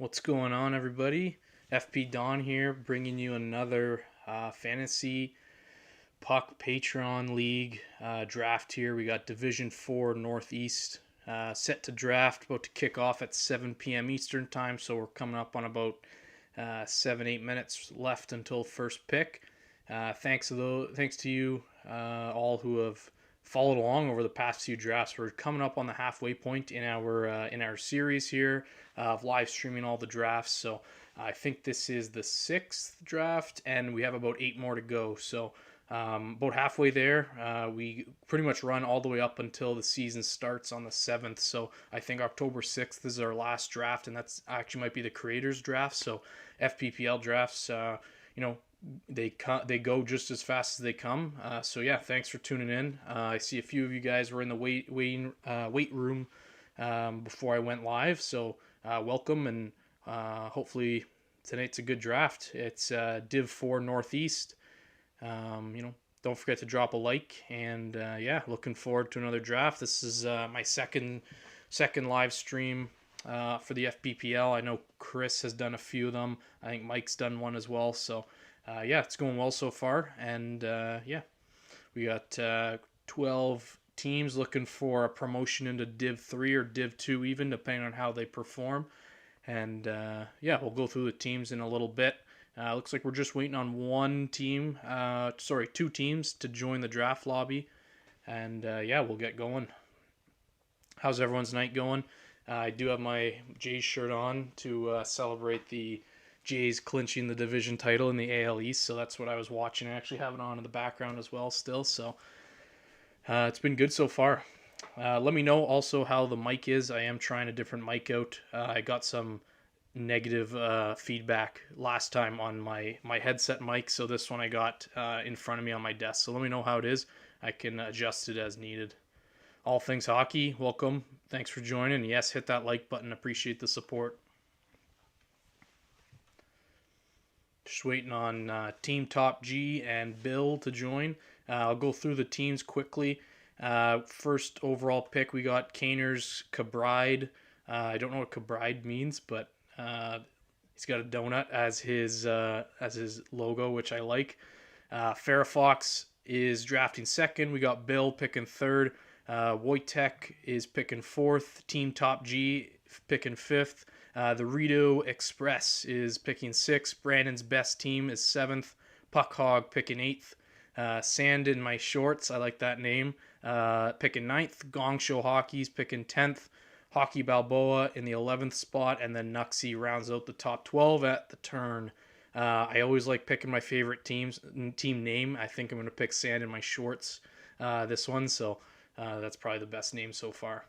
What's going on, everybody? FP Don here, bringing you another Fantasy Puck Patron League draft here. We got Division 4 Northeast set to draft, about to kick off at 7 p.m. Eastern Time, so we're coming up on about 7-8 minutes left until first pick. Thanks to you all who have followed along over the past few drafts. We're coming up on the halfway point in our series here of live streaming all the drafts. So I think this is the 6th draft, and we have about 8 more to go. So about halfway there. We pretty much run all the way up until the season starts on the 7th. So I think October 6th is our last draft, and that's actually might be the creators draft. So FPPL drafts, they go just as fast as they come. So yeah, thanks for tuning in. I see a few of you guys were in the weight room before I went live. So welcome, and hopefully tonight's a good draft. It's Div 4 Northeast. Don't forget to drop a like, and looking forward to another draft. This is my second live stream for the FPPL. I know Chris has done a few of them. I think Mike's done one as well. So it's going well so far, and we got 12 teams looking for a promotion into Div 3 or Div 2 even, depending on how they perform. And we'll go through the teams in a little bit. Looks like we're just waiting on two teams to join the draft lobby. And we'll get going. How's everyone's night going? I do have my Jays shirt on to celebrate the Jays clinching the division title in the AL East. So that's what I was watching. I actually have it on in the background as well still. So it's been good so far. Let me know also how the mic is. I am trying a different mic out. I got some negative feedback last time on my headset mic, so this one I got in front of me on my desk. So let me know how it is. I can adjust it as needed. All Things Hockey, welcome. Thanks for joining. Yes, hit that like button. Appreciate the support. Just waiting on Team Top G and Bill to join. I'll go through the teams quickly. First overall pick, we got Kaner's Cabride. I don't know what Cabride means, but he's got a donut as his logo, which I like. Farafox is drafting second. We got Bill picking third. Wojtek is picking fourth. Team Top G picking fifth. The Rito Express is picking sixth. Brandon's Best Team is seventh. Puck Hog picking eighth. Sand in My Shorts, I like that name, picking ninth. Gong Show Hockey's picking 10th. Hockey Balboa in the 11th spot, and then Nuxie rounds out the top 12 at the turn. I always like picking my favorite team name. I think I'm going to pick Sand in My Shorts this one, so that's probably the best name so far.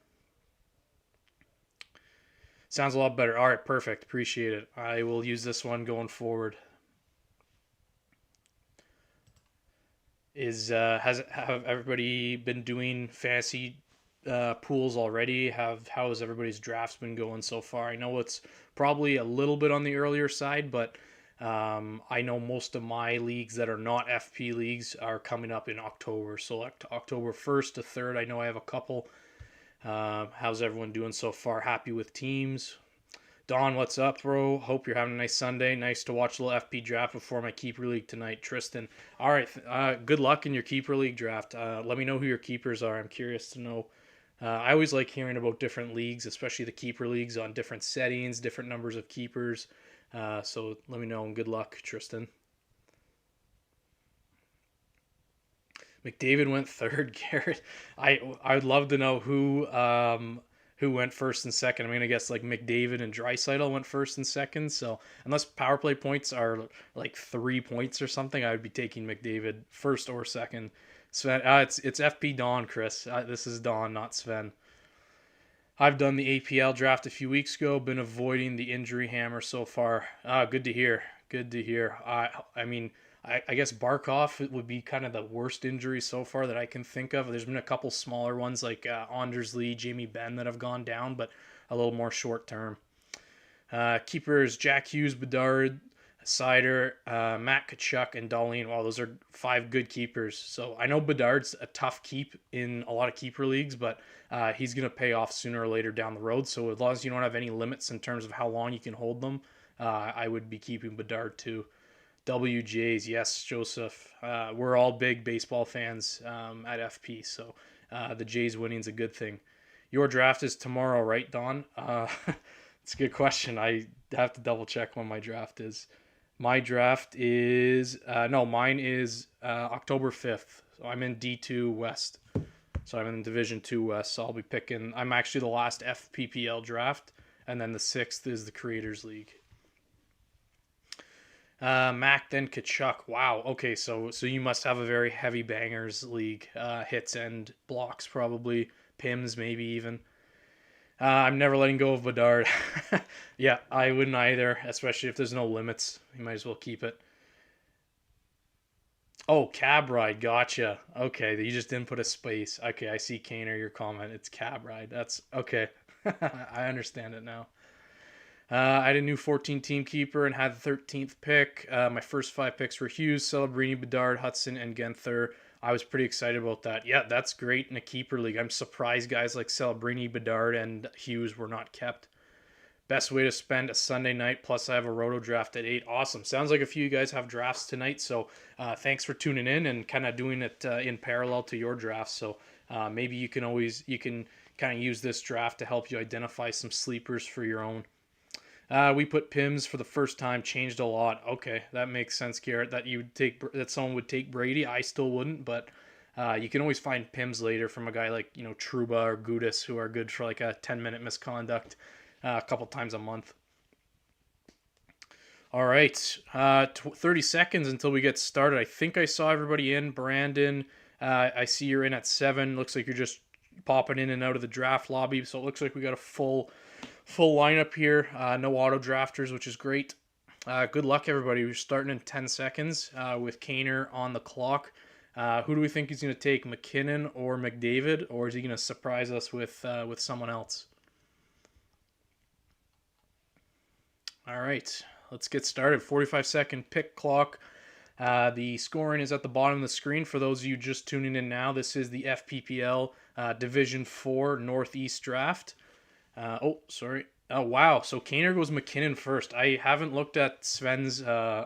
Sounds a lot better. All right, perfect. Appreciate it. I will use this one going forward. Have everybody been doing fantasy pools already? How has everybody's drafts been going so far? I know it's probably a little bit on the earlier side, but I know most of my leagues that are not FP leagues are coming up in October. So like October 1st to 3rd, I know I have a couple. How's everyone doing so far? Happy with teams? Don, what's up, bro? Hope you're having a nice Sunday. Nice to watch a little FP draft before my keeper league tonight. Tristan, all right. Good luck in your keeper league draft. Let me know who your keepers are. I'm curious to know. I always like hearing about different leagues, especially the keeper leagues, on different settings, different numbers of keepers. So let me know, and good luck, Tristan. McDavid went third, Garrett. I'd love to know who went first and second. I'm going to guess like McDavid and Draisaitl went first and second. So unless power play points are like 3 points or something, I would be taking McDavid first or second. Sven, it's FP Don, Chris. This is Don, not Sven. I've done the APL draft a few weeks ago. Been avoiding the injury hammer so far. Good to hear. Good to hear. I guess Barkov would be kind of the worst injury so far that I can think of. There's been a couple smaller ones like Anders Lee, Jamie Benn that have gone down, but a little more short term. Keepers Jack Hughes, Bedard, Sider, Matt Kachuk, and Darlene. Wow, those are 5 good keepers. So I know Bedard's a tough keep in a lot of keeper leagues, but he's going to pay off sooner or later down the road. So as long as you don't have any limits in terms of how long you can hold them, I would be keeping Bedard too. WJs, yes, Joseph. We're all big baseball fans at FP, so the Jays winning is a good thing. Your draft is tomorrow, right, Don? It's a good question. I have to double check when my draft is. My draft is no, mine is October 5th. So I'm in D2 West. So I'm in Division 2 West. So I'll be picking. I'm actually the last FPPL draft, and then the 6th is the Creators League. Mac then Kachuk. Wow. Okay, so you must have a very heavy bangers league. Hits and blocks probably. Pims maybe even. I'm never letting go of Bedard. Yeah, I wouldn't either, especially if there's no limits. You might as well keep it. Oh, cab ride. Gotcha. Okay, you just didn't put a space. Okay, I see Kaner, your comment. It's cab ride. That's okay. I understand it now. I had a new 14 team keeper and had the 13th pick. My first 5 picks were Hughes, Celebrini, Bedard, Hudson, and Genther. I was pretty excited about that. Yeah, that's great in a keeper league. I'm surprised guys like Celebrini, Bedard, and Hughes were not kept. Best way to spend a Sunday night. Plus, I have a roto draft at 8. Awesome. Sounds like a few of you guys have drafts tonight. So, thanks for tuning in and kind of doing it in parallel to your draft. So, maybe you can kind of use this draft to help you identify some sleepers for your own. We put Pims for the first time, changed a lot. Okay, that makes sense, Garrett. That someone would take Brady. I still wouldn't, but you can always find Pims later from a guy like Truba or Gudis, who are good for like a 10-minute misconduct a couple times a month. All right, 30 seconds until we get started. I think I saw everybody in. Brandon, I see you're in at 7. Looks like you're just popping in and out of the draft lobby. So it looks like we got a full lineup here. No auto drafters, which is great. Good luck, everybody. We're starting in 10 seconds with Kaner on the clock. Who do we think he's going to take, McKinnon or McDavid, or is he going to surprise us with someone else? All right, let's get started. 45-second pick clock. The scoring is at the bottom of the screen. For those of you just tuning in now, this is the FPPL Division 4 Northeast Draft. Sorry. Oh, wow. So Kaner goes McKinnon first. I haven't looked at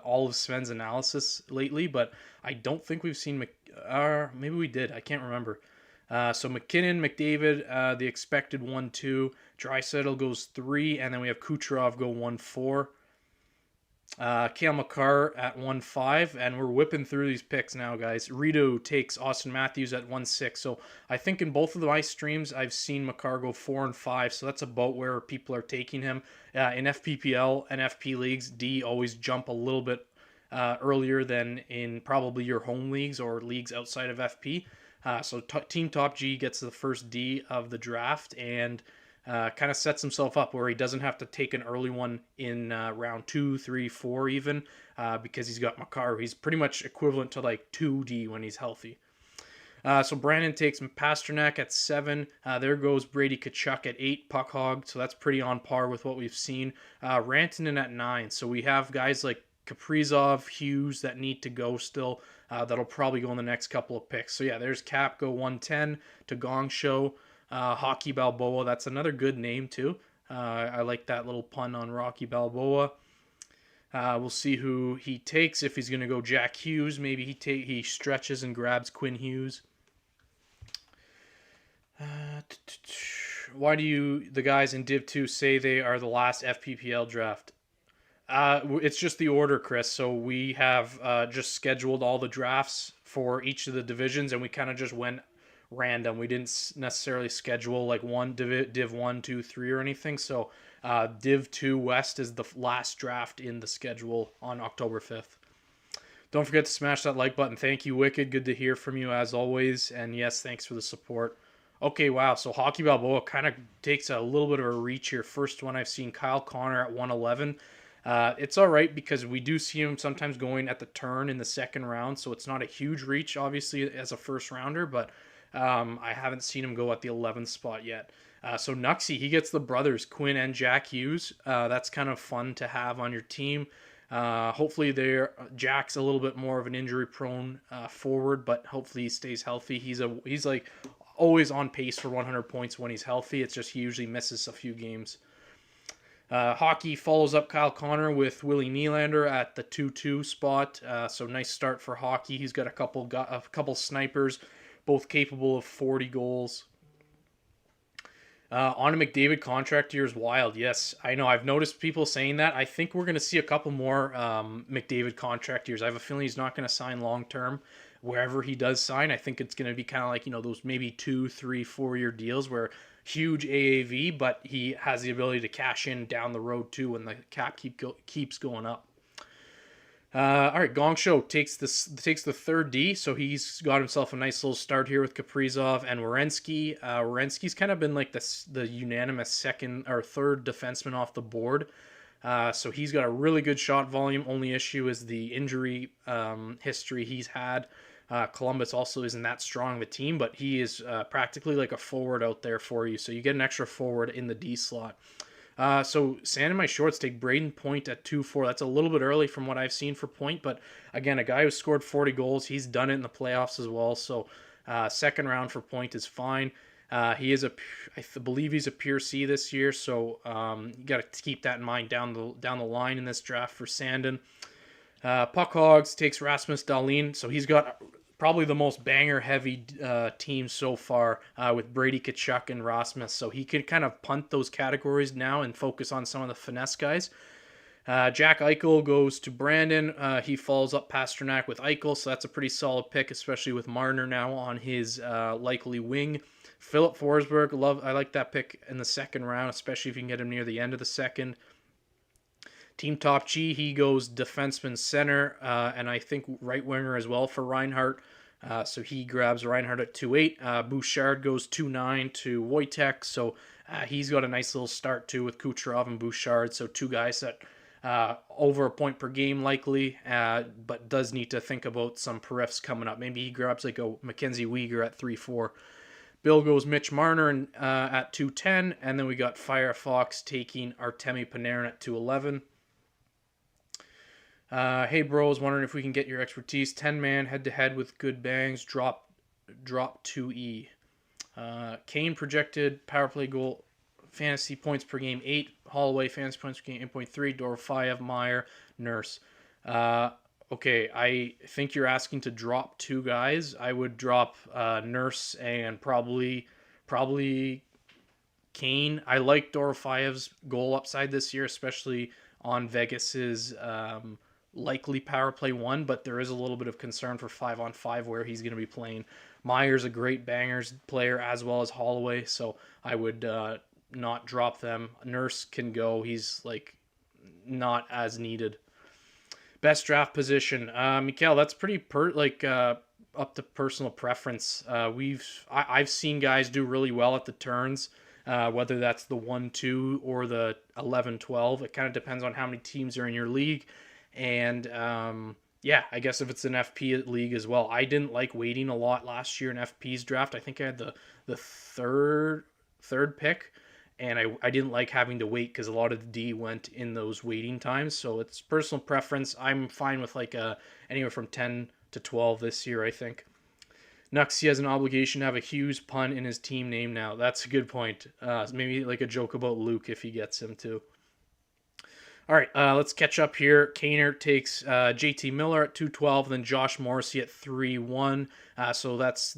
all of Sven's analysis lately, but I don't think we've seen maybe we did. I can't remember. So McKinnon, McDavid, the expected 1-2. Draisaitl goes 3, and then we have Kucherov go 1-4. Cale Makar at 1-5, and we're whipping through these picks now, guys. Rito takes Austin Matthews at 1-6. So I think in both of my streams, I've seen Makar go 4 and 5. So that's about where people are taking him. In FPPL and FP leagues, D always jump a little bit earlier than in probably your home leagues or leagues outside of FP. So Team Top G gets the first D of the draft and kind of sets himself up where he doesn't have to take an early one in round 2, 3, 4 even because he's got Makar. He's pretty much equivalent to like 2D when he's healthy. So Brandon takes Pasternak at 7. There goes Brady Kachuk at 8, Puck Hog. So that's pretty on par with what we've seen. Rantanen at 9. So we have guys like Kaprizov, Hughes that need to go still. That'll probably go in the next couple of picks. So yeah, there's Cap go 110 to Gong Show. Hockey Balboa, that's another good name too. I like that little pun on Rocky Balboa. We'll see who he takes. If he's going to go Jack Hughes, maybe he stretches and grabs Quinn Hughes. Why do the guys in Div 2 say they are the last FPPL draft? It's just the order, Chris. So we have just scheduled all the drafts for each of the divisions, and we kind of just went random. We didn't necessarily schedule like one div 1, 2, 3 or anything. So Div 2 West is the last draft in the schedule on October 5th. Don't forget to smash that like button. Thank you, Wicked. Good to hear from you as always. And yes, thanks for the support. Okay, wow. So Hockey Balboa kind of takes a little bit of a reach here. First one I've seen, Kyle Connor at 111. It's all right because we do see him sometimes going at the turn in the second round. So it's not a huge reach, obviously, as a first rounder, but I haven't seen him go at the 11th spot yet. So Nuxie, he gets the brothers, Quinn and Jack Hughes. That's kind of fun to have on your team. Hopefully, Jack's a little bit more of an injury-prone forward, but hopefully he stays healthy. He's like always on pace for 100 points when he's healthy. It's just he usually misses a few games. Hockey follows up Kyle Connor with Willie Nylander at the 2-2 spot. So nice start for hockey. He's got a couple snipers, both capable of 40 goals. On a McDavid contract year is wild. Yes, I know. I've noticed people saying that. I think we're going to see a couple more McDavid contract years. I have a feeling he's not going to sign long term. Wherever he does sign, I think it's going to be kind of like, those maybe 2, 3, 4 year deals where huge AAV, but he has the ability to cash in down the road too when the cap keeps going up. All right, Gong Show takes the third D, so he's got himself a nice little start here with Kaprizov and Werenski. Werenski's kind of been like the unanimous second or third defenseman off the board. So he's got a really good shot volume. Only issue is the injury history he's had. Columbus also isn't that strong of a team, but he is practically like a forward out there for you. So you get an extra forward in the D slot. So Sand in my shorts take Braden Point at 2-4. That's a little bit early from what I've seen for Point, but again, a guy who scored 40 goals, he's done it in the playoffs as well. So second round for Point is fine. He is I believe he's a pure C this year, so you got to keep that in mind down the line in this draft for Sandin. Puck Hogs takes Rasmus Dahlin, so he's got probably the most banger-heavy team so far with Brady Tkachuk and Rasmus. So he could kind of punt those categories now and focus on some of the finesse guys. Jack Eichel goes to Brandon. He follows up Pasternak with Eichel, so that's a pretty solid pick, especially with Marner now on his likely wing. Philip Forsberg, I like that pick in the second round, especially if you can get him near the end of the second. Team Top G, he goes defenseman center, and I think right winger as well for Reinhart. So he grabs Reinhart at 2-8. Bouchard goes 2-9 to Wojtek. So he's got a nice little start too with Kucherov and Bouchard. So two guys that over a point per game likely, but does need to think about some periffs coming up. Maybe he grabs like a Mackenzie Weegar at 3-4. Bill goes Mitch Marner at 2-10. And then we got Firefox taking Artemi Panarin at 2-11. Hey bros, wondering if we can get your expertise. 10-man head-to-head with good bangs. Drop 2E. Kane projected power play goal fantasy points per game 8. Holloway fantasy points per game 8.3. Dorofeyev, Meyer, Nurse. Okay, I think you're asking to drop two guys. I would drop Nurse and probably Kane. I like Dorofeyev's goal upside this year, especially on Vegas's likely power play 1, but there is a little bit of concern for 5-on-5 where he's going to be playing. Meyer's a great bangers player as well as Holloway, so I would not drop them. Nurse can go. He's like not as needed. Best draft position. Mikael, that's pretty up to personal preference. I've seen guys do really well at the turns, whether that's the 1-2 or the 11-12. It kind of depends on how many teams are in your league. And I guess if it's an FP league as well. I didn't like waiting a lot last year in FP's draft. I think I had the third pick, and I didn't like having to wait because a lot of the D went in those waiting times. So it's personal preference. I'm fine with anywhere from 10 to 12 this year, I think. Nuxie has an obligation to have a Hughes pun in his team name now. That's a good point. Maybe like a joke about Luke if he gets him too. All right, let's catch up here. Kaner takes JT Miller at 2-12, then Josh Morrissey at 3-1. So that's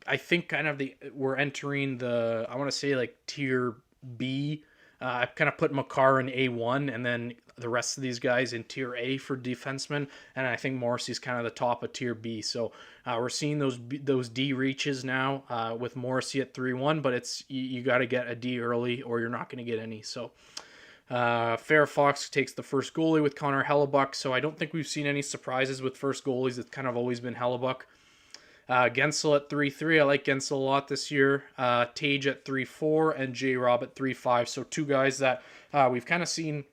I think we're entering I want to say like tier B. I've kind of put Makar in A1 and then the rest of these guys in tier A for defensemen. And I think Morrissey's kind of the top of tier B. So we're seeing those D reaches now with Morrissey at 3-1, but you got to get a D early or you're not going to get any. So Fairfox takes the first goalie with Connor Hellebuck, so I don't think we've seen any surprises with first goalies. It's kind of always been Hellebuck. Gensel at 3-3. I like Gensel a lot this year. Tage at 3-4 and J-Rob at 3-5. So two guys that we've kind of seen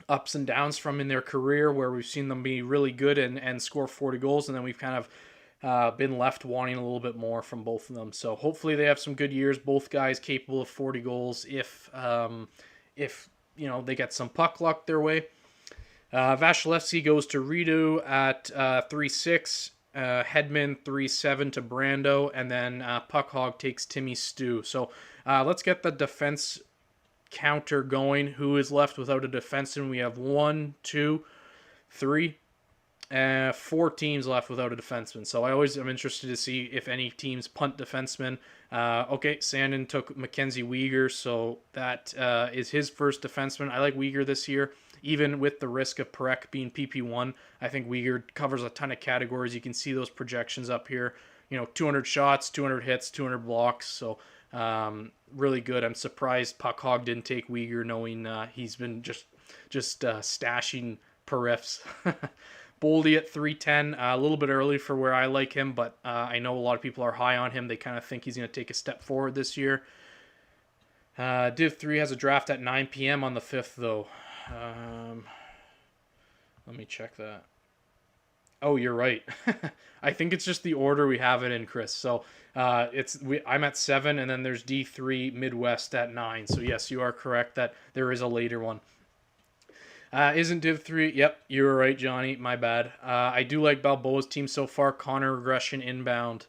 ups and downs from in their career where we've seen them be really good and score 40 goals, and then we've kind of been left wanting a little bit more from both of them. So hopefully they have some good years. Both guys capable of 40 goals if they get some puck luck their way. Vasilevsky goes to Ritu at 3-6. Hedman 3-7 to Brando, and then Puckhog takes Timmy Stew. So let's get the defense counter going. Who is left without a defenseman? We have 1, 2, 3, 4 teams left without a defenseman. So I always am interested to see if any teams punt defensemen. Okay, Sandin took Mackenzie Weegar, so that is his first defenseman. I like Weegar this year. Even with the risk of Perek being PP1, I think Weegar covers a ton of categories. You can see those projections up here. 200 shots, 200 hits, 200 blocks. So really good. I'm surprised Puckhog didn't take Weegar, knowing he's been just stashing Perifs. Boldy at 310, a little bit early for where I like him, but I know a lot of people are high on him. They kind of think he's going to take a step forward this year. Div 3 has a draft at 9 p.m. on the 5th, though. Let me check that. Oh, you're right. I think it's just the order we have it in, Chris. So I'm at 7, and then there's D3 Midwest at 9. So yes, you are correct that there is a later one. Isn't Div 3? Yep, you were right, Johnny. My bad. I do like Balboa's team so far. Connor regression inbound.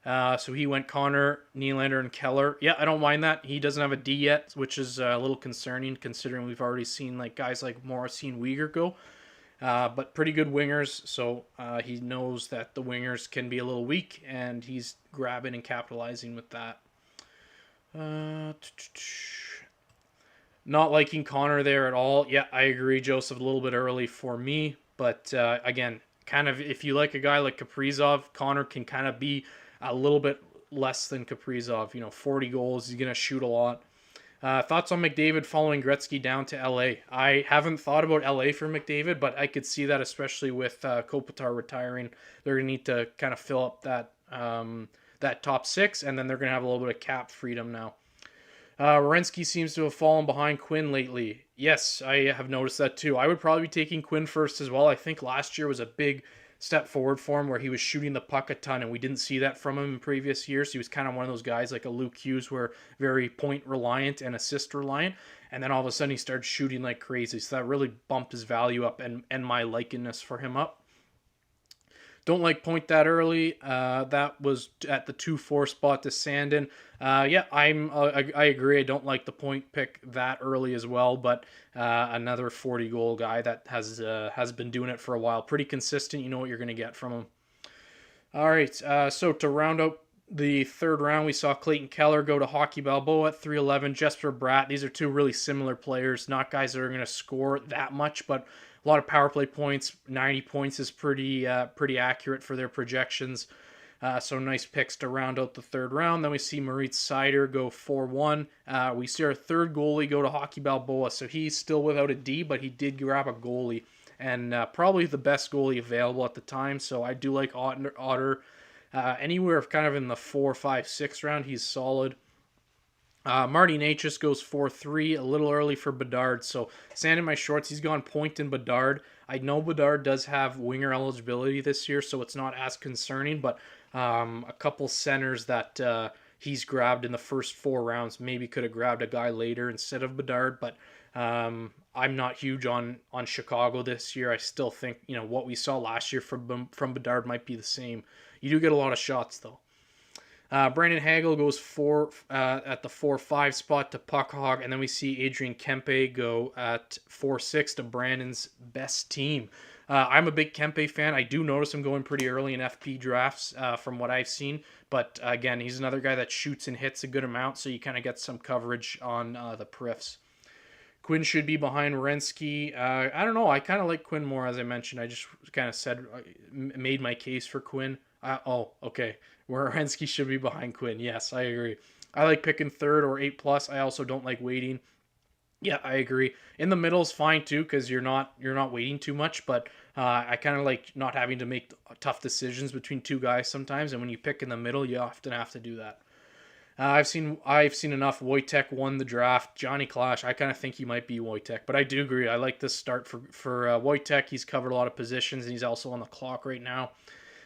So he went Connor, Nylander, and Keller. Yeah, I don't mind that. He doesn't have a D yet, which is a little concerning considering we've already seen guys like Morrissey and Weegar go. But pretty good wingers, so he knows that the wingers can be a little weak, and he's grabbing and capitalizing with that. Not liking Connor there at all. Yeah, I agree, Joseph, a little bit early for me. But again, kind of if you like a guy like Kaprizov, Connor can kind of be a little bit less than Kaprizov. 40 goals, he's going to shoot a lot. Thoughts on McDavid following Gretzky down to LA? I haven't thought about LA for McDavid, but I could see that, especially with Kopitar retiring. They're going to need to kind of fill up that top 6, and then they're going to have a little bit of cap freedom now. Werenski seems to have fallen behind Quinn lately. Yes, I have noticed that too. I would probably be taking Quinn first as well. I think last year was a big step forward for him where he was shooting the puck a ton, and we didn't see that from him in previous years. He was kind of one of those guys like a Luke Hughes who are very point reliant and assist reliant, and then all of a sudden he started shooting like crazy. So that really bumped his value up and my likeness for him up. Don't like point that early. That was at the 2-4 spot to Sandin. Yeah, I agree. I don't like the point pick that early as well, but another 40-goal guy that has been doing it for a while. Pretty consistent. You know what you're going to get from him. All right, so to round out the third round, we saw Clayton Keller go to Hockey Balboa at 311. Jesper Bratt. These are two really similar players, not guys that are going to score that much, but a lot of power play points. 90 points is pretty accurate for their projections. So nice picks to round out the third round. Then we see Moritz Seider go 4-1. We see our third goalie go to Hockey Balboa. So he's still without a D, but he did grab a goalie. And probably the best goalie available at the time. So I do like Otter. Anywhere kind of in the 4, 5, 6 round, he's solid. Marty Natchez goes 4-3, a little early for Bedard. So sanding my shorts, he's gone Point and Bedard. I know Bedard does have winger eligibility this year, so it's not as concerning, but a couple centers that he's grabbed in the first 4 rounds maybe could have grabbed a guy later instead of Bedard, but I'm not huge on Chicago this year. I still think what we saw last year from Bedard might be the same. You do get a lot of shots, though. Brandon Hagel goes at the 4-5 spot to Puckhog, and then we see Adrian Kempe go at 4-6 to Brandon's best team. I'm a big Kempe fan. I do notice him going pretty early in FP drafts from what I've seen, but again, he's another guy that shoots and hits a good amount, so you kind of get some coverage on the periffs. Quinn should be behind Werenski. I don't know. I kind of like Quinn more, as I mentioned. I just kind of made my case for Quinn. Okay. Werenski should be behind Quinn. Yes, I agree. I like picking third or 8+. I also don't like waiting. Yeah, I agree. In the middle is fine too because you're not waiting too much. But I kind of like not having to make tough decisions between two guys sometimes. And when you pick in the middle, you often have to do that. I've seen enough. Wojtek won the draft. Johnny Clash, I kind of think he might be Wojtek, but I do agree. I like this start for Wojtek. He's covered a lot of positions, and he's also on the clock right now.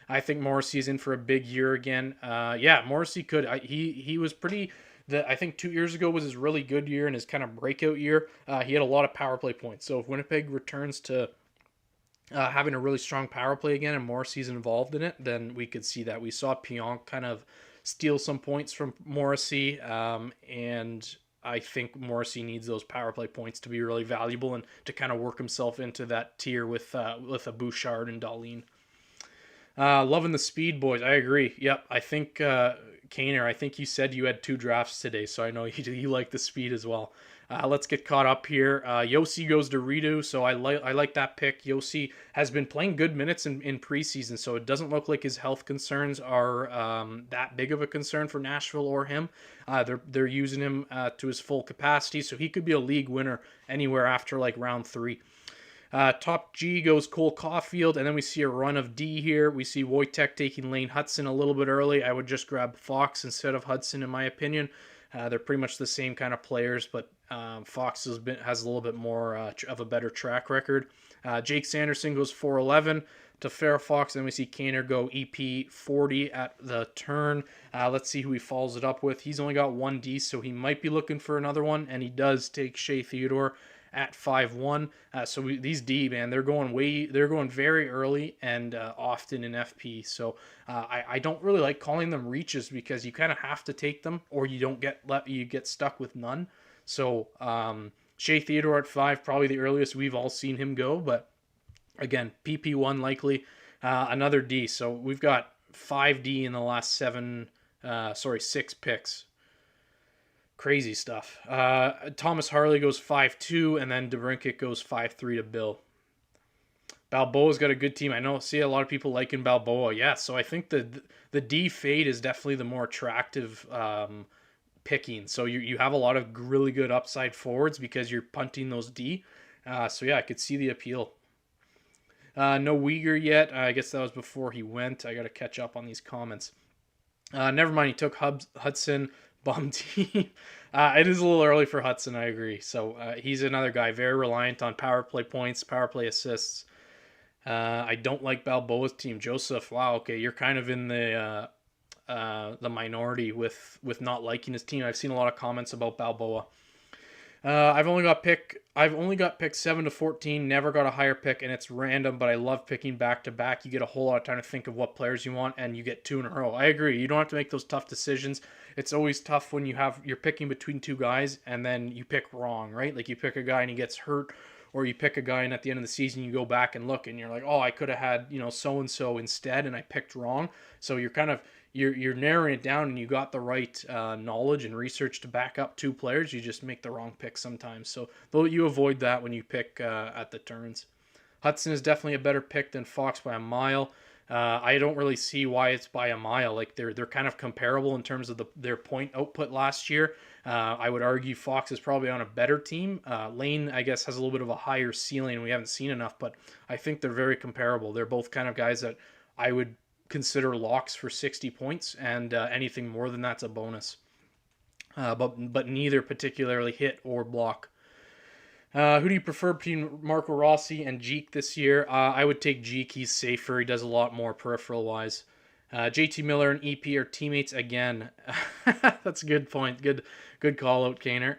I think Morrissey's in for a big year again. Yeah, Morrissey could. He was pretty. I think 2 years ago was his really good year and his kind of breakout year. He had a lot of power play points. So if Winnipeg returns to having a really strong power play again and Morrissey's involved in it, then we could see that. We saw Pionk kind of steal some points from Morrissey, and I think Morrissey needs those power play points to be really valuable and to kind of work himself into that tier with a Bouchard and Dahlin. Loving the speed, boys. I agree. Yep, I think Kaner, I think you said you had 2 drafts today, so I know you like the speed as well. Let's get caught up here. Yossi goes to Ritu, so I like that pick. Yossi has been playing good minutes in preseason, so it doesn't look like his health concerns are that big of a concern for Nashville or him. They're using him to his full capacity, so he could be a league winner anywhere after like round 3. Top G goes Cole Caulfield, and then we see a run of D here. We see Wojtek taking Lane Hudson a little bit early. I would just grab Fox instead of Hudson, in my opinion. They're pretty much the same kind of players, but Fox has a little bit more of a better track record. Jake Sanderson goes 411 to Fairfox. Then we see Kaner go EP 40 at the turn. Let's see who he follows it up with. He's only got 1 D, so he might be looking for another one, and he does take Shea Theodore at 5-1. These D, man, they're going very early and often in FP. So I don't really like calling them reaches because you kind of have to take them or you get stuck with none. So Shea Theodore at 5, probably the earliest we've all seen him go. But again, PP1 likely, another D. So we've got 5D in the last 6 picks. Crazy stuff. Thomas Harley goes 5-2, and then DeBrincat goes 5-3 to Bill. Balboa's got a good team. I see a lot of people liking Balboa. Yeah, so I think the D fade is definitely the more attractive picking. So you have a lot of really good upside forwards because you're punting those D. So yeah, I could see the appeal. No Uyghur yet. I guess that was before he went. I got to catch up on these comments. Never mind, he took Hudson. Bum team. It is a little early for Hudson, I agree. So he's another guy very reliant on power play points, power play assists. I don't like Balboa's team. Joseph, wow, okay, you're kind of in the minority with not liking his team. I've seen a lot of comments about Balboa. I've only got pick 7 to 14. Never got a higher pick, and it's random. But I love picking back to back. You get a whole lot of time to think of what players you want, and you get 2 in a row. I agree. You don't have to make those tough decisions. It's always tough when you're picking between 2 guys, and then you pick wrong, right? Like you pick a guy and he gets hurt, or you pick a guy and at the end of the season you go back and look, and you're like, oh, I could have had so and so instead, and I picked wrong. So you're kind of you're narrowing it down, and you got the right knowledge and research to back up 2 players. You just make the wrong pick sometimes. So though you avoid that when you pick at the turns. Hudson is definitely a better pick than Fox by a mile. I don't really see why it's by a mile. Like they're kind of comparable in terms of their point output last year. I would argue Fox is probably on a better team. Lane, I guess, has a little bit of a higher ceiling. We haven't seen enough, but I think they're very comparable. They're both kind of guys that I would consider locks for 60 points, and anything more than that's a bonus. But neither particularly hit or block. Who do you prefer between Marco Rossi and Jeek this year? I would take Jeek. He's safer. He does a lot more peripheral-wise. JT Miller and EP are teammates again. That's a good point. Good call out, Kaner.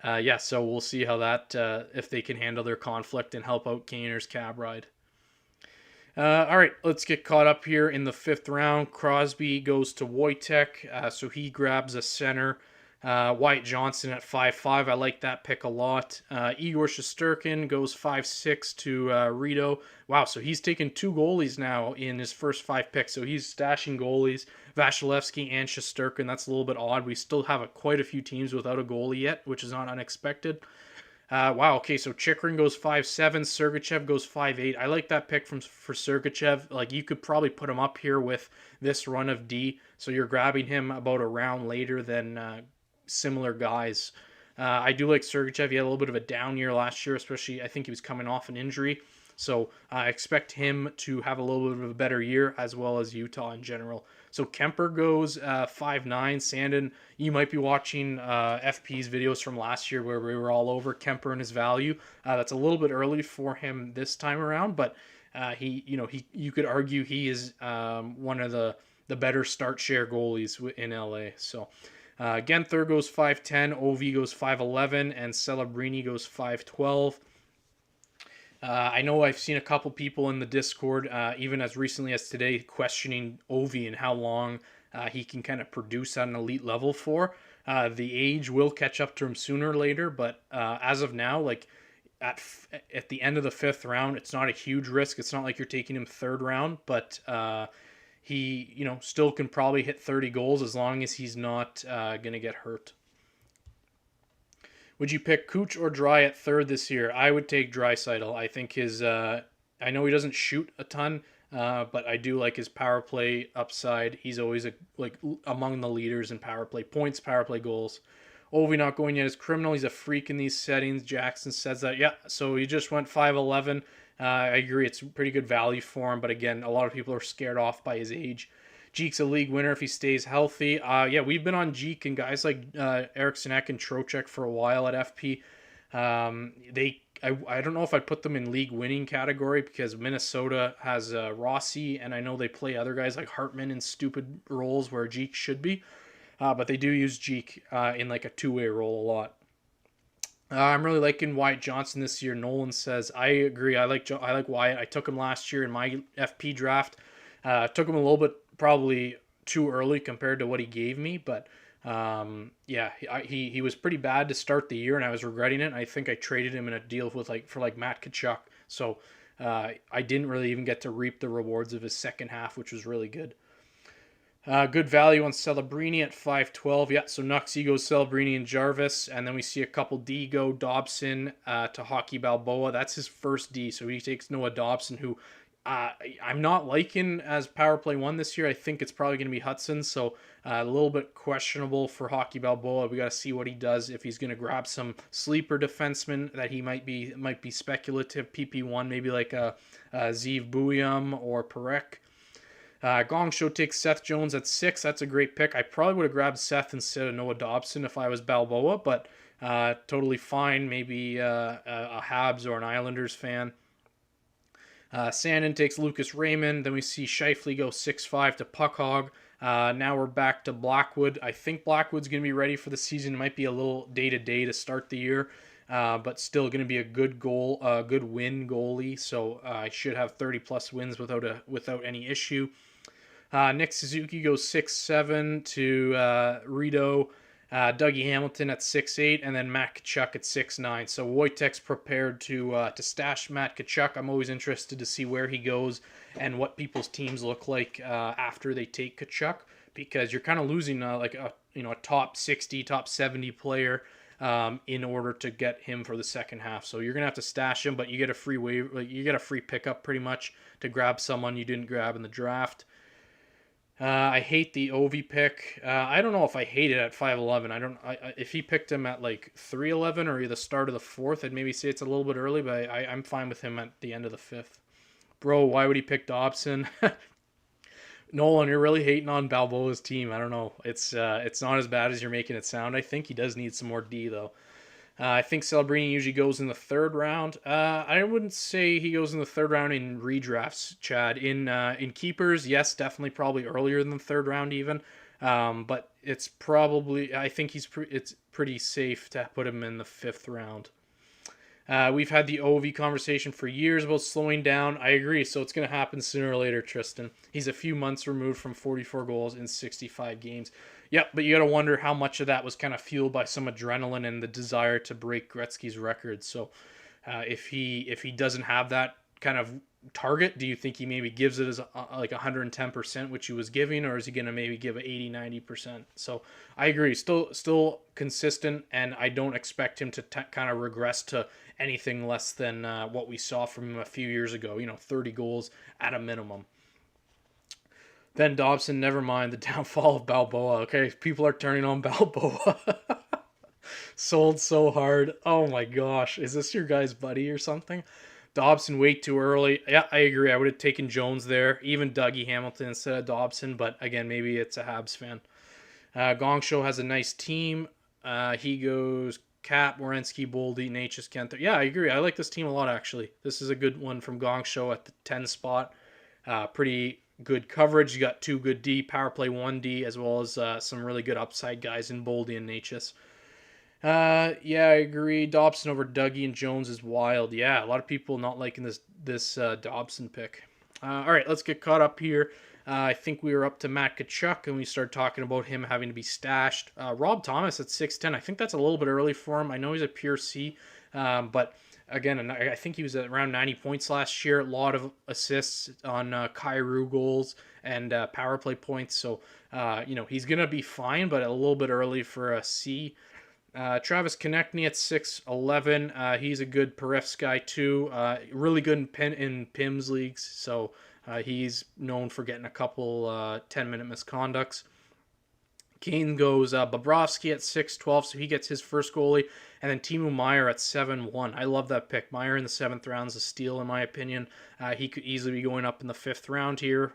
Yeah, so we'll see how that, if they can handle their conflict and help out Kaner's cab ride. All right, let's get caught up here in the 5th round. Crosby goes to Wojtek, so he grabs a center. Wyatt Johnson at 5'5". I like that pick a lot. Igor Shesterkin goes 5'6" to Rito. Wow, so he's taken 2 goalies now in his first 5 picks. So he's stashing goalies, Vasilevsky and Shesterkin. That's a little bit odd. We still have quite a few teams without a goalie yet, which is not unexpected. Wow, okay, so Chychrun goes 5'7", Sergachev goes 5'8". I like that pick for Sergachev. Like, you could probably put him up here with this run of D, so you're grabbing him about a round later than similar guys. I do like Sergachev. He had a little bit of a down year last year, especially I think he was coming off an injury. So I expect him to have a little bit of a better year, as well as Utah in general. So Kemper goes 5'9". Sandin, you might be watching FP's videos from last year where we were all over Kemper and his value. That's a little bit early for him this time around, but you could argue he is one of the better start share goalies in LA. So Genther goes 5'10", Ovi goes 5'11", and Celebrini goes 5'12". I know I've seen a couple people in the Discord, even as recently as today, questioning Ovi and how long he can kind of produce at an elite level for. The age will catch up to him sooner or later, but as of now, like at the end of the fifth round, it's not a huge risk. It's not like you're taking him third round, but he still can probably hit 30 goals as long as he's not going to get hurt. Would you pick Cooch or Dry at third this year? I would take Draisaitl. I think his. I know he doesn't shoot a ton, but I do like his power play upside. He's always among the leaders in power play points, power play goals. Ovi not going yet is criminal. He's a freak in these settings. Jackson says that. Yeah, so he just went 5'11". I agree. It's pretty good value for him, but again, a lot of people are scared off by his age. Jeek's a league winner if he stays healthy. Yeah, we've been on Jeek and guys like Eriksson Ek and Trocheck for a while at FP. I don't know if I'd put them in league winning category because Minnesota has Rossi, and I know they play other guys like Hartman in stupid roles where Jeek should be. But they do use Jeek in like a two-way role a lot. I'm really liking Wyatt Johnson this year. Nolan says, I agree. I like Wyatt. I took him last year in my FP draft. Took him a little bit probably too early compared to what he gave me, but yeah, he was pretty bad to start the year, and I was regretting it. I think I traded him in a deal for Matt Tkachuk, so I didn't really even get to reap the rewards of his second half, which was really good. Good value on Celebrini at 512. Yeah, so Nuxie goes Celebrini and Jarvis, and then we see a couple D go Dobson to Hockey Balboa. That's his first D, so he takes Noah Dobson, who I'm not liking as power play one this year. I think it's probably going to be Hudson, so a little bit questionable for Hockey Balboa. We got to see what he does, if he's going to grab some sleeper defenseman that he might be speculative PP1, maybe like a Zeev Bouillon or Perek. Gong Show takes Seth Jones at 6. That's a great pick. I probably would have grabbed Seth instead of Noah Dobson if I was Balboa, but totally fine. Maybe a Habs or an Islanders fan. Sandin takes Lucas Raymond. Then we see Scheifele go 6-5 to Puckhog. Now we're back to Blackwood. I think Blackwood's going to be ready for the season. It might be a little day-to-day to start the year, but still going to be a good win goalie. So I should have 30-plus wins without any issue. Nick Suzuki goes 6-7 to Rito. Dougie Hamilton at 6'8", and then Matt Tkachuk at 6'9". So Wojtek's prepared to stash Matt Tkachuk. I'm always interested to see where he goes and what people's teams look like after they take Tkachuk, because you're kind of losing a top 60, top 70 player in order to get him for the second half. So you're gonna have to stash him, but you get a free waiver, you get a free pickup pretty much to grab someone you didn't grab in the draft. I hate the Ovi pick. I don't know if I hate it at 5'11". If he picked him at like 3'11" or the start of the fourth, I'd maybe say it's a little bit early, but I'm fine with him at the end of the fifth. Bro, why would he pick Dobson? Nolan, you're really hating on Balboa's team. I don't know. It's not as bad as you're making it sound. I think he does need some more D though. I think Celebrini usually goes in the third round. I wouldn't say he goes in the third round in redrafts, Chad. In keepers, yes, definitely probably earlier than the third round even. But it's probably, I think it's pretty safe to put him in the fifth round. We've had the OV conversation for years about slowing down. I agree, so it's going to happen sooner or later, Tristan. He's a few months removed from 44 goals in 65 games. Yeah, but you got to wonder how much of that was kind of fueled by some adrenaline and the desire to break Gretzky's record. So if he doesn't have that kind of target, do you think he maybe gives it as like 110%, which he was giving, or is he going to maybe give it 80-90%? So I agree, still consistent, and I don't expect him to kind of regress to anything less than what we saw from him a few years ago, 30 goals at a minimum. Then Dobson, never mind the downfall of Balboa. Okay, people are turning on Balboa. Sold so hard. Oh my gosh, is this your guy's buddy or something? Dobson way too early. Yeah, I agree. I would have taken Jones there, even Dougie Hamilton instead of Dobson, but again, maybe it's a Habs fan. Gong Show has a nice team. He goes Cap, Werenski, Boldy, Natchez, Kenter. Yeah, I agree. I like this team a lot, actually. This is a good one from Gong Show at the 10 spot. Pretty good coverage. You got 2 good D, power play 1 D, as well as some really good upside guys in Boldy and Natchez. Yeah, I agree. Dobson over Dougie and Jones is wild. Yeah, a lot of people not liking this Dobson pick. All right, let's get caught up here. I think we were up to Matt Kachuk, and we started talking about him having to be stashed. Rob Thomas at 6'10". I think that's a little bit early for him. I know he's a pure C, but again, I think he was at around 90 points last year. A lot of assists on Kyrou goals and power play points. So, he's going to be fine, but a little bit early for a C. Travis Konechny at 6'11". He's a good Perifs guy too. Really good in PIMS leagues, so he's known for getting a couple 10-minute misconducts. Kane goes Bobrovsky at 6'12", so he gets his first goalie. And then Timo Meier at 7'1". I love that pick. Meier in the 7th round is a steal, in my opinion. He could easily be going up in the 5th round here.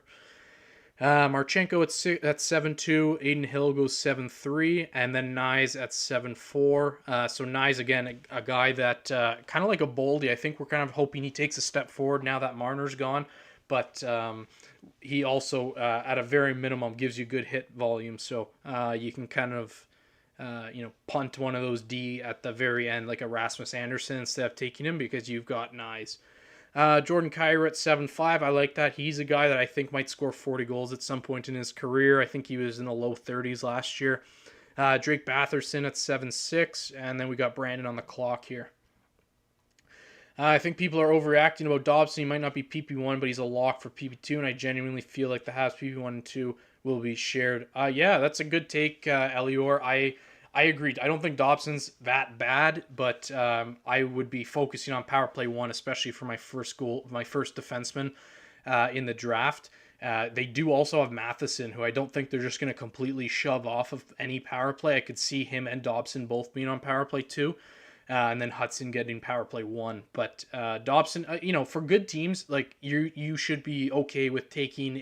Marchenko at 7'2", Aiden Hill goes 7'3", and then Nyes at 7'4". So Nyes, again, a guy that kind of like a Boldy. I think we're kind of hoping he takes a step forward now that Marner's gone. But he also, at a very minimum, gives you good hit volume. So you can kind of, punt one of those D at the very end, like a Rasmus Anderson, instead of taking him because you've got Nyes. Jordan Kyrou at 7'5". I like that. He's a guy that I think might score 40 goals at some point in his career. I think he was in the low 30s last year. Drake Batherson at 7'6", and then we got Brandon on the clock here. I think people are overreacting about Dobson. He might not be PP1, but he's a lock for PP2, and I genuinely feel like the Habs PP1 and 2 will be shared. Yeah, that's a good take, Elior. I agreed. I don't think Dobson's that bad, but I would be focusing on power play 1, especially for my first defenseman in the draft. They do also have Matheson, who I don't think they're just going to completely shove off of any power play. I could see him and Dobson both being on power play 2, and then Hudson getting power play 1. But Dobson, for good teams, like you should be okay with taking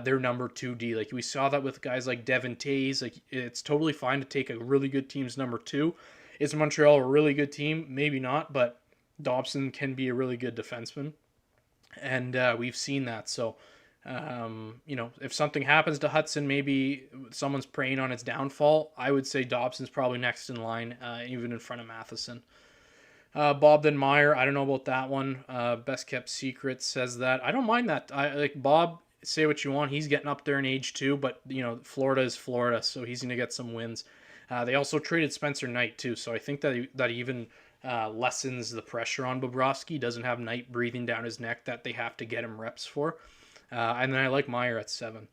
their number 2D. Like we saw that with guys like Devin Tays. Like it's totally fine to take a really good team's number 2. Is Montreal a really good team? Maybe not, but Dobson can be a really good defenseman, and we've seen that. So, if something happens to Hudson, maybe someone's preying on its downfall. I would say Dobson's probably next in line, even in front of Matheson. Bob then Meyer. I don't know about that one. Best kept secret says that. I don't mind that. I like Bob. Say what you want. He's getting up there in age too, but Florida is Florida, so he's going to get some wins. They also traded Spencer Knight too, so I think that even lessens the pressure on Bobrovsky. Doesn't have Knight breathing down his neck that they have to get him reps for. And then I like Meyer at 7.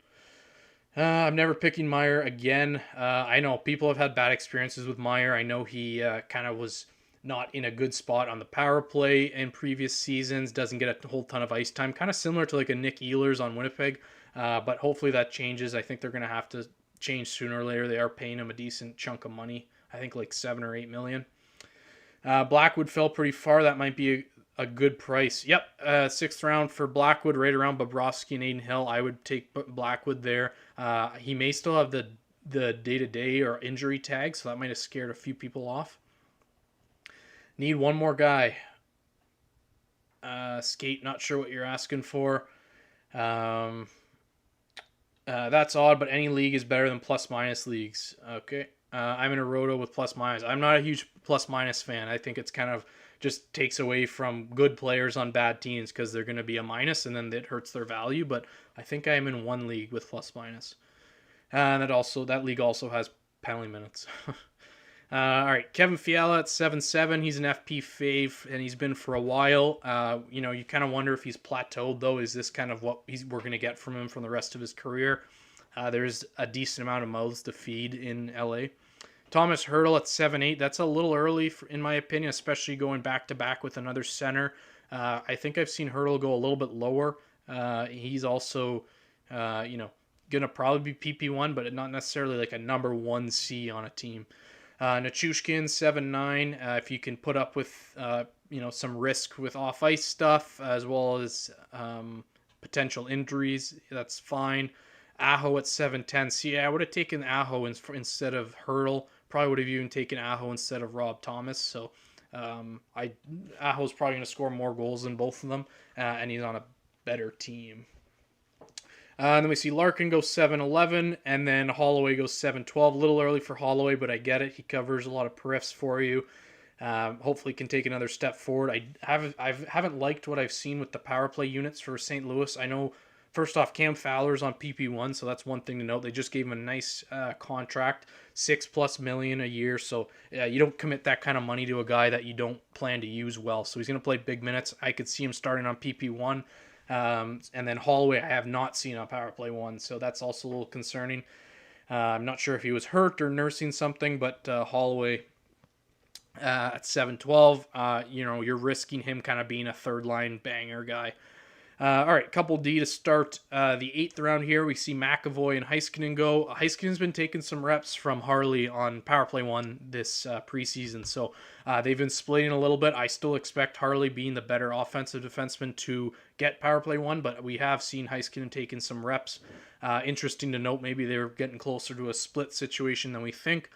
I'm never picking Meyer again. I know people have had bad experiences with Meyer. I know he kind of was not in a good spot on the power play in previous seasons, doesn't get a whole ton of ice time, kind of similar to like a Nick Ehlers on Winnipeg, but hopefully that changes. I think they're going to have to change sooner or later. They are paying him a decent chunk of money, I think like 7 or 8 million. Blackwood fell pretty far. That might be a good price. Yep, 6th round for Blackwood, right around Bobrovsky and Aiden Hill. I would take Blackwood there. He may still have the day-to-day or injury tag, so that might have scared a few people off. Need one more guy. Skate, not sure what you're asking for. That's odd, but any league is better than plus-minus leagues. Okay. I'm in a roto with plus-minus. I'm not a huge plus-minus fan. I think it's kind of just takes away from good players on bad teams because they're going to be a minus, and then it hurts their value. But I think I am in one league with plus-minus. And that league also has penalty minutes. All right, Kevin Fiala at 7'7". He's an FP fave, and he's been for a while. You kind of wonder if he's plateaued, though. Is this kind of what we're going to get from him from the rest of his career? There's a decent amount of mouths to feed in LA. Thomas Hertl at 7'8". That's a little early, in my opinion, especially going back-to-back with another center. I think I've seen Hertl go a little bit lower. He's also, going to probably be PP1, but not necessarily like a number 1C on a team. Nichushkin, 7'9". If you can put up with, some risk with off-ice stuff as well as potential injuries, that's fine. Aho at 7'10". See, I would have taken Aho instead of Hertl. Probably would have even taken Aho instead of Rob Thomas. So Aho's probably going to score more goals than both of them, and he's on a better team. And then we see Larkin go 7-11, and then Holloway goes 7-12. A little early for Holloway, but I get it. He covers a lot of periffs for you. Hopefully can take another step forward. I haven't liked what I've seen with the power play units for St. Louis. I know, first off, Cam Fowler's on PP1, so that's one thing to note. They just gave him a nice contract, $6+ million a year. So you don't commit that kind of money to a guy that you don't plan to use well. So he's going to play big minutes. I could see him starting on PP1. And then Holloway, I have not seen on power play 1, so that's also a little concerning. I'm not sure if he was hurt or nursing something, but Holloway at 7-12, you're risking him kind of being a third line banger guy. All right, couple D to start the 8th round here. We see McAvoy and Heiskanen go. Heiskanen's been taking some reps from Harley on power play 1 this preseason, so they've been splitting a little bit. I still expect Harley, being the better offensive defenseman, to get power play 1, but we have seen Heiskanen taking some reps. Interesting to note, maybe they're getting closer to a split situation than we think.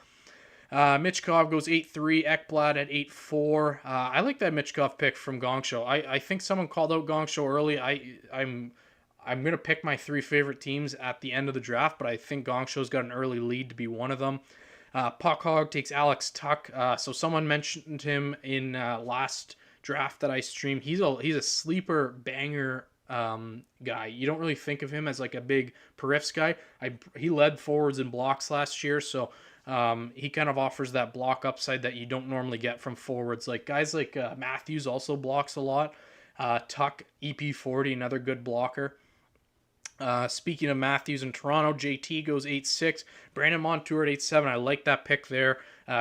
Michkov goes 8-3, Ekblad at 8-4. I like that Michkov pick from Gongshow. I think someone called out Gongshow early. I'm going to pick my 3 favorite teams at the end of the draft, but I think Gongshow's got an early lead to be one of them. Puckhog takes Alex Tuck. So someone mentioned him in last draft that I streamed. He's a sleeper banger guy. You don't really think of him as like a big periffs guy. He led forwards in blocks last year, so he kind of offers that block upside that you don't normally get from forwards. Like guys like Matthews also blocks a lot. Tuck, EP40, another good blocker. Speaking of Matthews in Toronto, JT goes 8-6. Brandon Montour at 8-7. I like that pick there.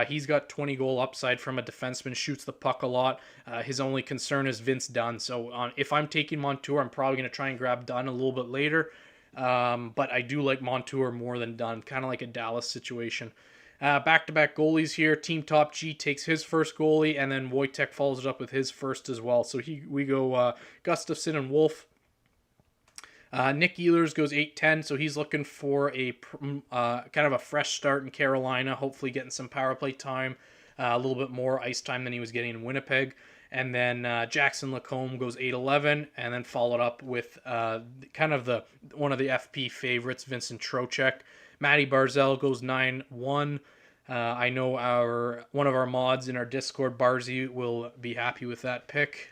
He's got 20 goal upside from a defenseman, shoots the puck a lot. His only concern is Vince Dunn. So if I'm taking Montour, I'm probably going to try and grab Dunn a little bit later. But I do like Montour more than Dunn, kind of like a Dallas situation. Back-to-back goalies here. Team Top G takes his first goalie, and then Wojtek follows it up with his first as well. So we go Gustafsson and Wolf. Nick Ehlers goes 8-10, so he's looking for a kind of a fresh start in Carolina, hopefully getting some power play time, a little bit more ice time than he was getting in Winnipeg. And then Jackson Lacombe goes 8-11, and then followed up with kind of one of the FP favorites, Vincent Trocheck. Matty Barzell goes 9-1. I know one of our mods in our Discord, Barzy, will be happy with that pick.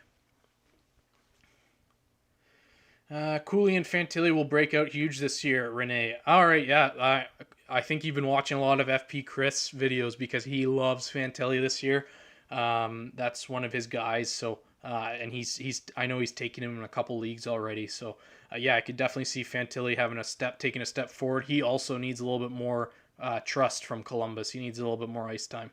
Cooley and Fantilli will break out huge this year, Renee. All right, yeah. I think you've been watching a lot of FP Chris videos because he loves Fantilli this year. That's one of his guys. So, and I know he's taken him in a couple leagues already. So, yeah, I could definitely see Fantilli taking a step forward. He also needs a little bit more trust from Columbus. He needs a little bit more ice time.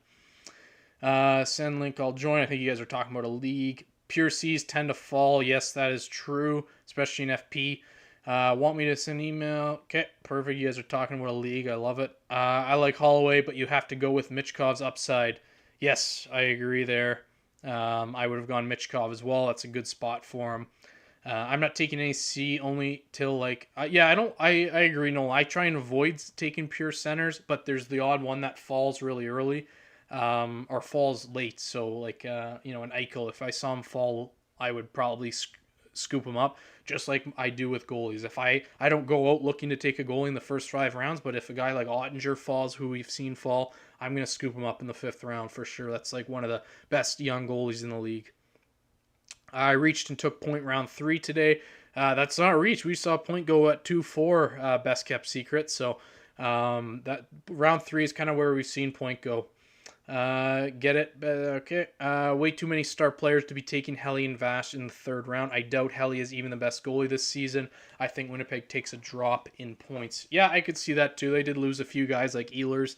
Send link, I'll join. I think you guys are talking about a league. Pure C's tend to fall. Yes, that is true, especially in FP. Want me to send email? Okay, perfect. You guys are talking about a league. I love it. I like Holloway, but you have to go with Michkov's upside. Yes, I agree there. I would have gone Michkov as well. That's a good spot for him. I'm not taking any C only till I agree. No, I try and avoid taking pure centers, but there's the odd one that falls really early. Or falls late. So an Eichel, if I saw him fall, I would probably scoop him up, just like I do with goalies. If I don't go out looking to take a goalie in the first 5 rounds, but if a guy like Ottinger falls, who we've seen fall, I'm going to scoop him up in the 5th round for sure. That's like one of the best young goalies in the league. I reached and took point round 3 today. That's not a reach. We saw point go at 2-4, best kept secret. So that round 3 is kind of where we've seen point go. Get it? Okay. Way too many star players to be taking Helly and Vash in the 3rd round. I doubt Helly is even the best goalie this season. I think Winnipeg takes a drop in points. Yeah, I could see that too. They did lose a few guys like Ehlers.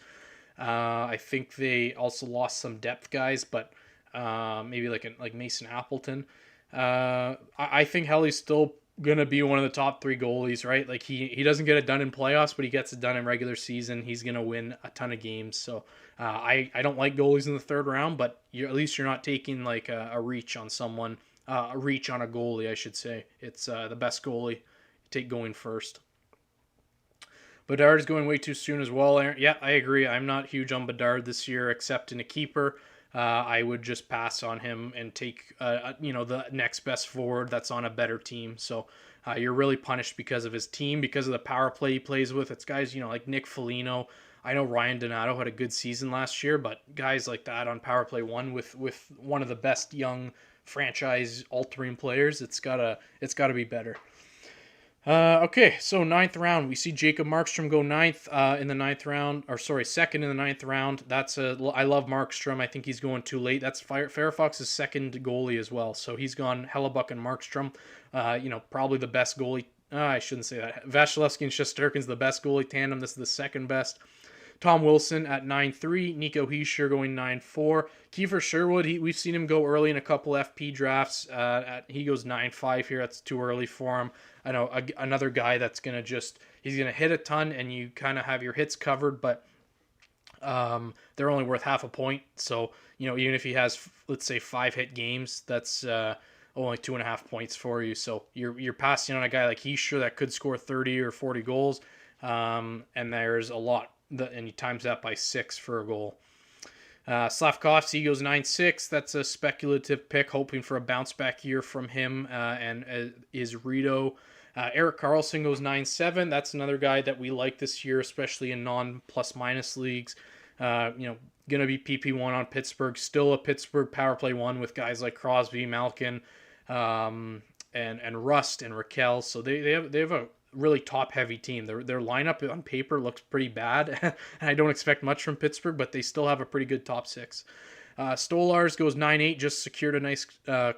I think they also lost some depth guys, but maybe like Mason Appleton. I think Helly's still gonna be one of the top 3 goalies, right? Like he doesn't get it done in playoffs, but he gets it done in regular season. He's gonna win a ton of games. So I don't like goalies in the 3rd round, but at least you're not taking like a reach on someone, a reach on a goalie, I should say. It's the best goalie take going first. Bedard is going way too soon as well, Aaron. Yeah, I agree. I'm not huge on Bedard this year, except in a keeper. I would just pass on him and take the next best forward that's on a better team. So you're really punished because of his team, because of the power play he plays with. It's guys like Nick Foligno. I know Ryan Donato had a good season last year, but guys like that on power play one with one of the best young franchise altering players, it's gotta be better. Okay, so ninth round, we see Jacob Markstrom go ninth in the ninth round, or sorry, second in the ninth round. I love Markstrom. I think he's going too late. That's Fairfax's second goalie as well, so he's gone Hellebuck and Markstrom. Probably the best goalie. I shouldn't say that. Vasilevsky and Shesterkin's the best goalie tandem. This is the second best. Tom Wilson at 9-3, Nico Hischier going 9-4. Kiefer Sherwood, we've seen him go early in a couple FP drafts. He goes 9-5 here. That's too early for him. I know another guy that's going to he's going to hit a ton and you kind of have your hits covered, but they're only worth half a point. So, even if he has, let's say, 5 hit games, that's only 2.5 points for you. So you're passing on a guy like Hischier that could score 30 or 40 goals. And there's a lot. And he times that by 6 for a goal. Slavkovsky goes 9-6. That's a speculative pick, hoping for a bounce back year from him and is Rito. Erik Karlsson goes 9-7. That's another guy that we like this year, especially in non-plus-minus leagues. Going to be PP1 on Pittsburgh. Still a Pittsburgh power play 1 with guys like Crosby, Malkin, and Rust and Raquel. So they have a really top-heavy team. Their lineup on paper looks pretty bad, and I don't expect much from Pittsburgh, but they still have a pretty good top 6. Stolars goes 9-8, just secured a nice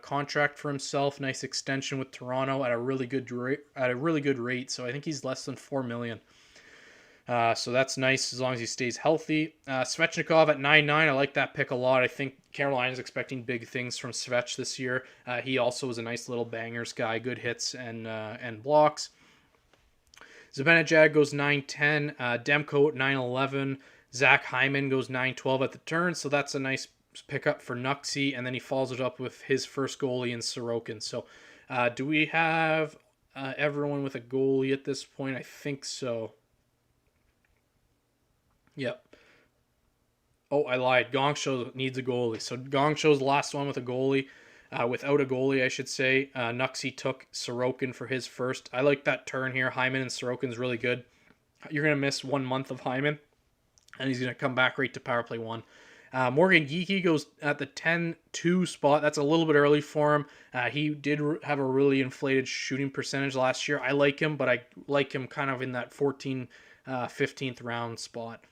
contract for himself, nice extension with Toronto at a really good rate. So I think he's less than $4 million. So that's nice as long as he stays healthy. Svechnikov at 9-9. I like that pick a lot. I think Carolina's expecting big things from Svech this year. He also is a nice little bangers guy, good hits and blocks. Zibanejad goes 9-10. Demko at 9-11. Zach Hyman goes 9-12 at the turn. So that's a nice pickup for Nuxie. And then he follows it up with his first goalie in Sorokin. So do we have everyone with a goalie at this point? I think so. Yep. Oh, I lied. Gongshow needs a goalie. So Gongshow's the last one with a goalie. Without a goalie, I should say. Nuxie took Sorokin for his first. I like that turn here. Hyman and Sorokin's really good. You're going to miss 1 month of Hyman, and he's going to come back right to power play 1. Morgan Geekie goes at the 10-2 spot. That's a little bit early for him. He did have a really inflated shooting percentage last year. I like him, but I like him kind of in that 15th round spot.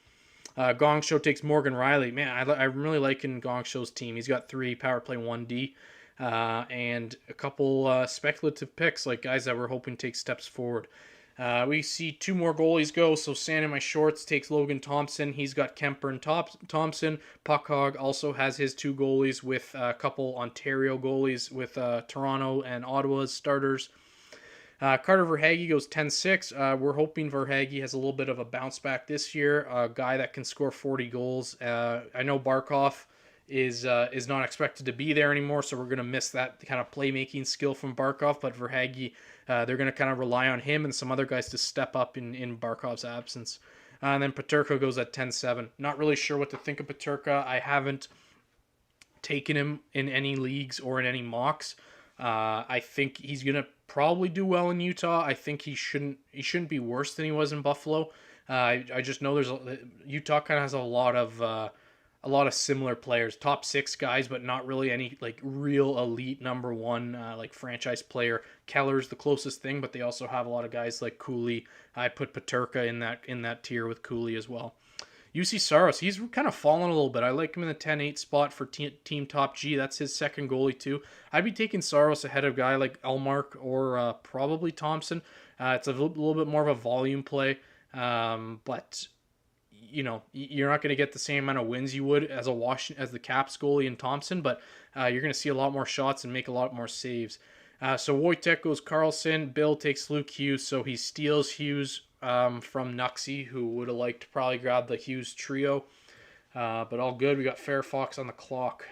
Gong Show takes Morgan Riley. Man, I'm really liking Gong Show's team. He's got 3 power play 1D and a couple speculative picks, like guys that we're hoping take steps forward. We see 2 more goalies go. So Sand in my shorts takes Logan Thompson. He's got Kemper and Thompson. Puckhog also has his 2 goalies with a couple Ontario goalies with Toronto and Ottawa's starters. Carter Verhaeghe goes 10-6. We're hoping Verhaeghe has a little bit of a bounce back this year. A guy that can score 40 goals. I know Barkov is not expected to be there anymore, so we're going to miss that kind of playmaking skill from Barkov. But Verhaeghe, they're going to kind of rely on him and some other guys to step up in Barkov's absence. And then Peterka goes at 10-7. Not really sure what to think of Peterka. I haven't taken him in any leagues or in any mocks. I think he's going to probably do well in Utah. I think he shouldn't be worse than he was in Buffalo. I just know Utah kind of has a lot of similar players, top 6 guys, but not really any like real elite number 1 like franchise player. Keller's the closest thing, but they also have a lot of guys like Cooley. I put Peterka in that tier with Cooley as well. UC Saros, he's kind of fallen a little bit. I like him in the 10-8 spot for team top G. That's his second goalie too. I'd be taking Saros ahead of a guy like Elmark or probably Thompson. It's a little bit more of a volume play, but you're not going to get the same amount of wins you would as the Caps goalie in Thompson, but you're going to see a lot more shots and make a lot more saves. So Wojtek goes Karlsson. Bill takes Luke Hughes, so he steals Hughes from Nuxie, who would have liked to probably grab the Hughes trio. But all good. We got Fairfax on the clock.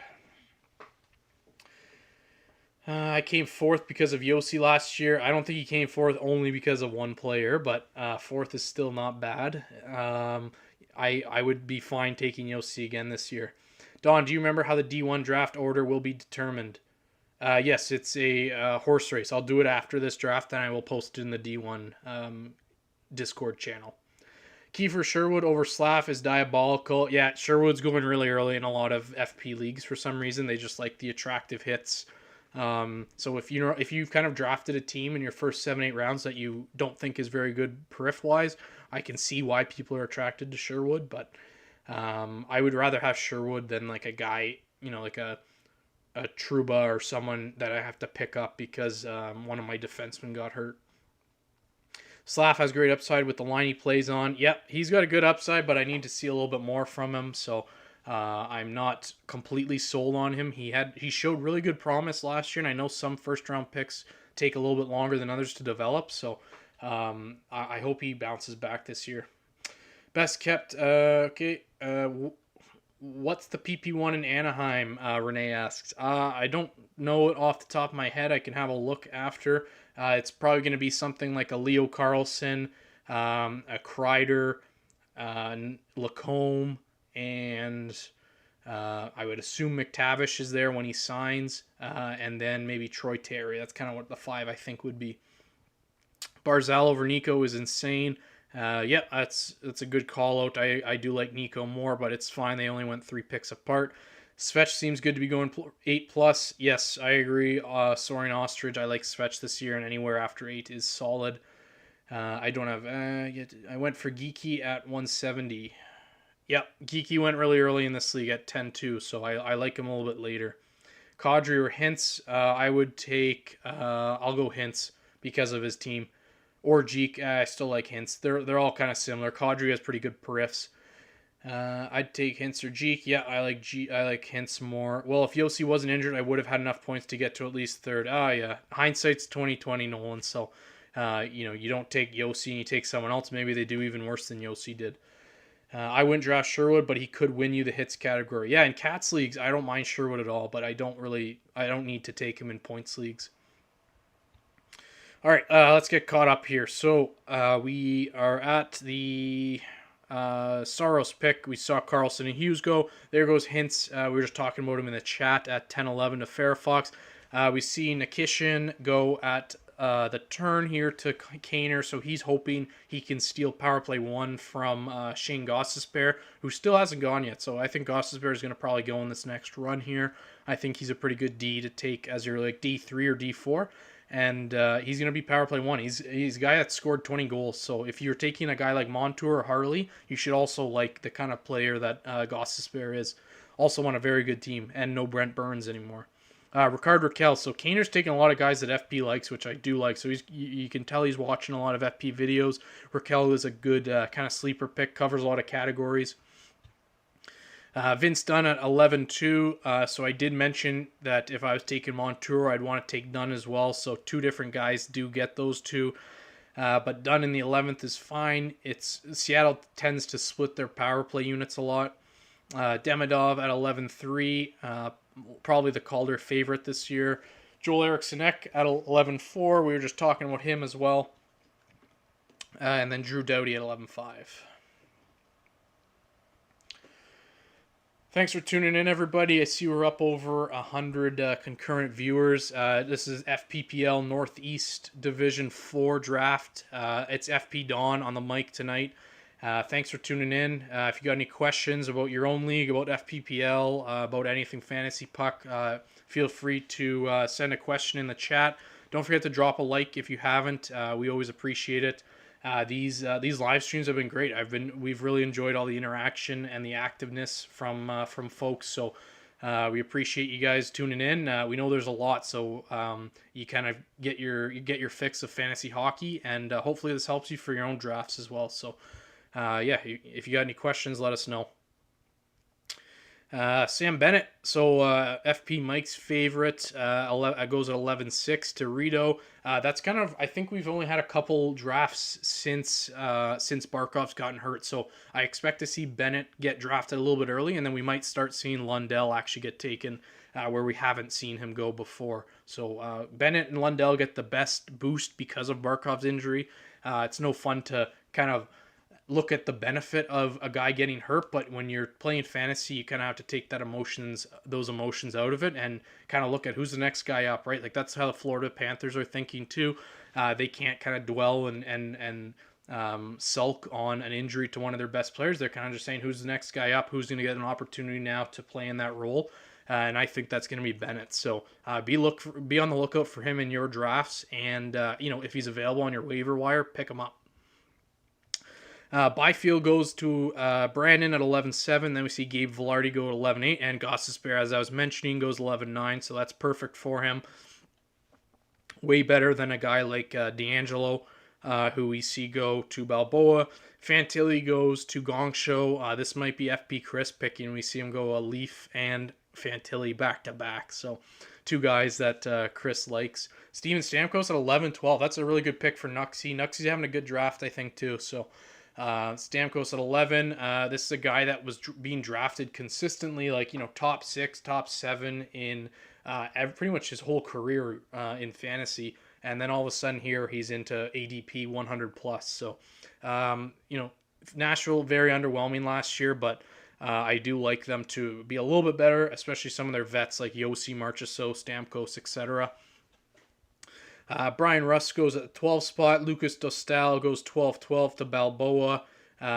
I came 4th because of Yossi last year. I don't think he came 4th only because of one player, but 4th is still not bad. I would be fine taking Yossi again this year. Don, do you remember how the D1 draft order will be determined? Yes, it's a horse race. I'll do it after this draft, and I will post it in the D1 Discord channel. Kiefer Sherwood over Slav is diabolical. Yeah, Sherwood's going really early in a lot of FP leagues for some reason. They just like the attractive hits. So if you've kind of drafted a team in your first 7-8 rounds that you don't think is very good perif wise, I can see why people are attracted to Sherwood. But I would rather have Sherwood than like a guy, like a Trouba or someone that I have to pick up because one of my defensemen got hurt. Slav has great upside with the line he plays on. Yep, he's got a good upside, but I need to see a little bit more from him. So I'm not completely sold on him. He showed really good promise last year, and I know some first round picks take a little bit longer than others to develop. So I hope he bounces back this year. Best kept. Okay. What's the PP1 in Anaheim? Renee asks. I don't know it off the top of my head. I can have a look after. It's probably going to be something like a Leo Carlson, a Kreider, Lacombe, and I would assume McTavish is there when he signs, and then maybe Troy Terry. That's kind of what the 5 I think would be. Barzal over Nico is insane. Yep, that's a good call out. I do like Nico more, but it's fine. They only went 3 picks apart. Svech seems good to be going 8+. Yes, I agree. Soaring Ostrich, I like Svech this year, and anywhere after 8 is solid. I don't have... I went for Geeky at 170. Yep, Geeky went really early in this league at 10-2, so I like him a little bit later. Kadri or Hintz, I would take... I'll go Hintz because of his team. Or Geek, I still like Hintz. They're all kind of similar. Kadri has pretty good periffs. I'd take Hintz or Geek. Yeah, I like Hintz more. Well, if Yossi wasn't injured, I would have had enough points to get to at least third. Yeah. Hindsight's 2020, Nolan. So, you don't take Yossi and you take someone else. Maybe they do even worse than Yossi did. I wouldn't draft Sherwood, but he could win you the hits category. Yeah, in Cats leagues, I don't mind Sherwood at all, but I don't need to take him in points leagues. All right, let's get caught up here. So we are at the Saros pick. We saw Carlson and Hughes go. There goes Hintz. We were just talking about him in the chat at 10-11 to Fairfox. We see Nikishin go at the turn here to Kaner, so he's hoping he can steal power play 1 from Shane Gostisbehere, who still hasn't gone yet. So I think Gostisbehere is going to probably go in this next run here. I think he's a pretty good D to take as your like D3 or D4. And he's going to be power play 1. He's a guy that scored 20 goals. So if you're taking a guy like Montour or Harley, you should also like the kind of player that Gostisbehere is. Also on a very good team, and no Brent Burns anymore. Ricard Raquel. So Kaner's taking a lot of guys that FP likes, which I do like. So you can tell he's watching a lot of FP videos. Raquel is a good kind of sleeper pick, covers a lot of categories. Vince Dunn at 11-2. So I did mention that if I was taking Montour, I'd want to take Dunn as well. So 2 different guys do get those 2. But Dunn in the 11th is fine. Seattle tends to split their power play units a lot. Demidov at 11-3. Probably the Calder favorite this year. Joel Eriksson Ek at 11-4. We were just talking about him as well. And then Drew Doughty at 11-5. Thanks for tuning in, everybody. I see we're up over 100 concurrent viewers. This is FPPL Northeast Division 4 draft. It's FP Dawn on the mic tonight. Thanks for tuning in. If you got any questions about your own league, about FPPL, about anything FantasyPuck, feel free to send a question in the chat. Don't forget to drop a like if you haven't. We always appreciate it. These live streams have been great. We've really enjoyed all the interaction and the activeness from folks. So we appreciate you guys tuning in. We know there's a lot, so you kind of get your fix of fantasy hockey, and hopefully this helps you for your own drafts as well. So if you got any questions, let us know. Sam Bennett, so FP Mike's favorite, goes at 11-6 to Rito. That's kind of, I think we've only had a couple drafts since Barkov's gotten hurt, so I expect to see Bennett get drafted a little bit early, and then we might start seeing Lundell actually get taken where we haven't seen him go before. So Bennett and Lundell get the best boost because of Barkov's injury. It's no fun to kind of look at the benefit of a guy getting hurt, but when you're playing fantasy, you kind of have to take those emotions out of it, and kind of look at who's the next guy up, right? Like that's how the Florida Panthers are thinking too. They can't kind of dwell and sulk on an injury to one of their best players. They're kind of just saying who's the next guy up, who's going to get an opportunity now to play in that role. And I think that's going to be Bennett. So be on the lookout for him in your drafts, and if he's available on your waiver wire, pick him up. Byfield goes to Brandon at 11-7. Then we see Gabe Vilardi go at 11-8. And Gostisbehere, as I was mentioning, goes 11-9. So that's perfect for him. Way better than a guy like D'Angelo, who we see go to Balboa. Fantilli goes to Gongsho. This might be FP Chris picking. We see him go a Leaf and Fantilli back-to-back. So two guys that Chris likes. Steven Stamkos at 11-12. That's a really good pick for Nuxie. Nuxie's having a good draft, I think, too. So Stamkos at 11. This is a guy that was being drafted consistently, like, top 6, top 7 in pretty much his whole career in fantasy. And then all of a sudden here he's into ADP 100 plus. So, Nashville, very underwhelming last year, but I do like them to be a little bit better, especially some of their vets like Yossi, Marchessault, Stamkos, etc. Brian Rust goes at the 12 spot. Lucas Dostal goes 12-12 to Balboa.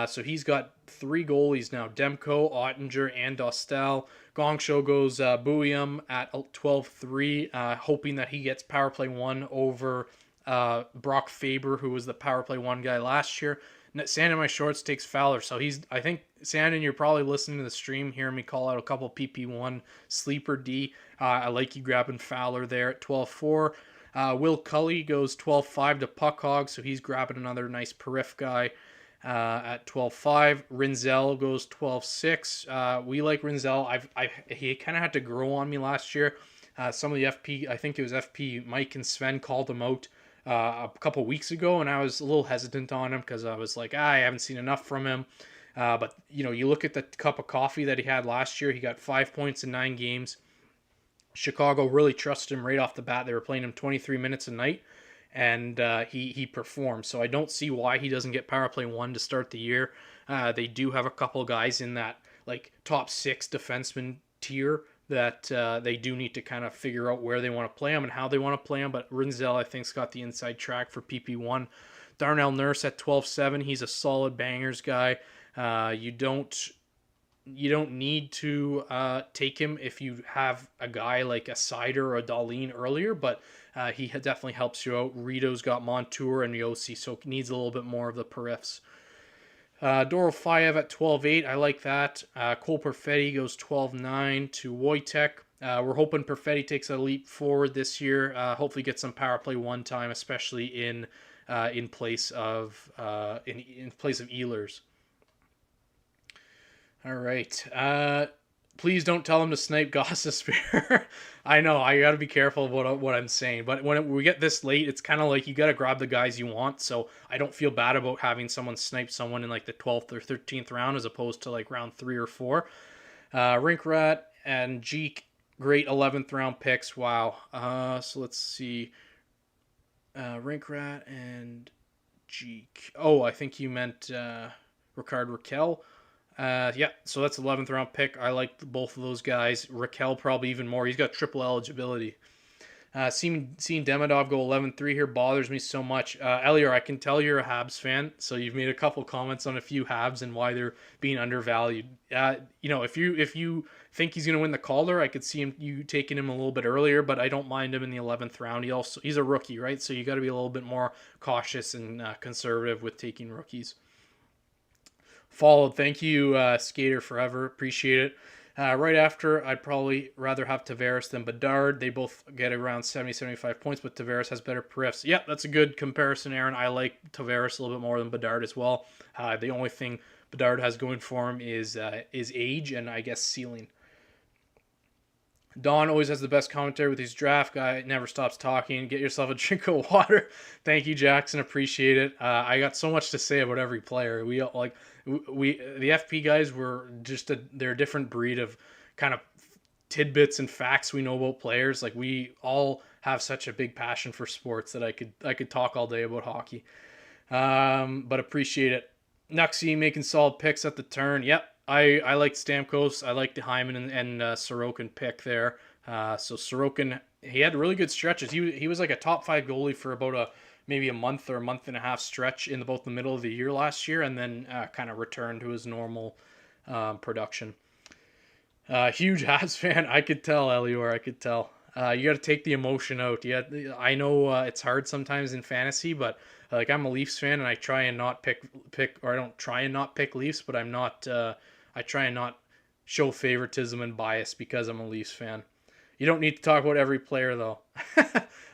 So he's got 3 goalies now, Demko, Ottinger, and Dostal. Gongsho goes Buium at 12-3, hoping that he gets power play 1 over Brock Faber, who was the power play 1 guy last year. Sand in my shorts takes Fowler. So I think, Sandon, you're probably listening to the stream, hearing me call out a couple PP1 sleeper D. I like you grabbing Fowler there at 12-4. Will Cully goes 12-5 to Puckhog, so he's grabbing another nice perif guy at 12-5. Rinzel goes 12-6. We like Rinzel. He kind of had to grow on me last year. Some of the FP, I think it was FP Mike and Sven called him out a couple weeks ago, and I was a little hesitant on him because I was like, I haven't seen enough from him. But, you look at the cup of coffee that he had last year. He got 5 points in 9 games. Chicago really trusted him right off the bat. They were playing him 23 minutes a night, and he performed. So I don't see why he doesn't get power play 1 to start the year. They do have a couple guys in that like top 6 defenseman tier that they do need to kind of figure out where they want to play him and how they want to play him. But Rinzel, I think, has got the inside track for PP1. Darnell Nurse at 12-7. He's a solid bangers guy. You don't need to take him if you have a guy like a Sider or a Dahlin earlier, but he definitely helps you out. Rito's got Montour and Yossi, so needs a little bit more of the perifs. Dorofeyev at 12-8. I like that. Cole Perfetti goes 12-9 to Wojtek. We're hoping Perfetti takes a leap forward this year. Hopefully get some power play 1 time, especially in place of Ehlers. All right. Please don't tell him to snipe Gostisbehere. I know, I got to be careful about what I'm saying. But when we get this late, it's kind of like you got to grab the guys you want. So I don't feel bad about having someone snipe someone in like the 12th or 13th round as opposed to like round 3 or 4. Rinkrat and Jeek, great 11th round picks. Wow. So let's see. Rinkrat and Jeek. Oh, I think you meant Ricard Raquel. So that's 11th round pick. I like both of those guys. Raquel probably even more. He's got triple eligibility. Seeing Demidov go 11-3 here bothers me so much. Elior, I can tell you're a Habs fan, so you've made a couple comments on a few Habs and why they're being undervalued. If you think he's going to win the Calder, I could see you taking him a little bit earlier, but I don't mind him in the 11th round. He's a rookie, right? So you got to be a little bit more cautious and conservative with taking rookies. Followed. Thank you, Skater Forever. Appreciate it. Right after, I'd probably rather have Tavares than Bedard. They both get around 70-75 points, but Tavares has better perfs. Yeah, that's a good comparison, Aaron. I like Tavares a little bit more than Bedard as well. The only thing Bedard has going for him is age and I guess ceiling. Don always has the best commentary with his draft guy. Never stops talking. Get yourself a drink of water. Thank you, Jackson. Appreciate it. I got so much to say about every player. The FP guys were they're a different breed of kind of tidbits and facts we know about players. Like we all have such a big passion for sports that I could talk all day about hockey. But appreciate it. Nuxie making solid picks at the turn. Yep, I like Stamkos. I like the Hyman and Sorokin pick there. So Sorokin, he had really good stretches. He was like a top 5 goalie for about maybe a month or a month and a half stretch in both the middle of the year last year, and then kind of returned to his normal production. Huge Habs fan. I could tell, Elior. I could tell. You got to take the emotion out. Yeah, I know it's hard sometimes in fantasy, but like I'm a Leafs fan, and I try and not pick, or I don't try and not pick Leafs, but I'm not. I try and not show favoritism and bias because I'm a Leafs fan. You don't need to talk about every player though.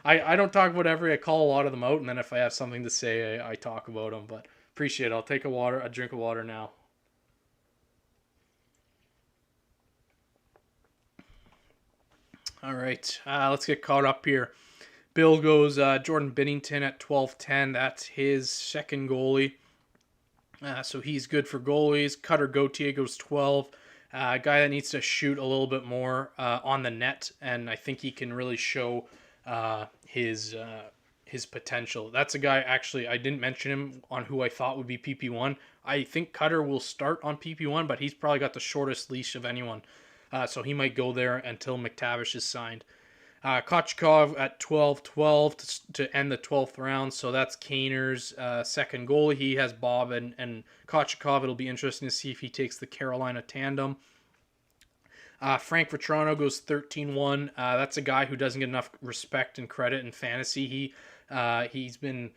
I don't talk about every. I call a lot of them out, and then if I have something to say, I talk about them. But appreciate it. I'll take a drink of water now. All right, let's get caught up here. Bill goes Jordan Binnington at 12-10. That's his second goalie. So he's good for goalies. Cutter Gauthier goes 12. A guy that needs to shoot a little bit more on the net, and I think he can really show his potential. That's a guy, actually, I didn't mention him on who I thought would be PP1. I think Cutter will start on PP1, but he's probably got the shortest leash of anyone. So he might go there until McTavish is signed. Kochkov at 12-12 to end the 12th round. So that's Kaner's second goalie. He has Bob and Kochkov. It'll be interesting to see if he takes the Carolina tandem. Frank Vetrano goes 13-1. That's a guy who doesn't get enough respect and credit in fantasy. He's been,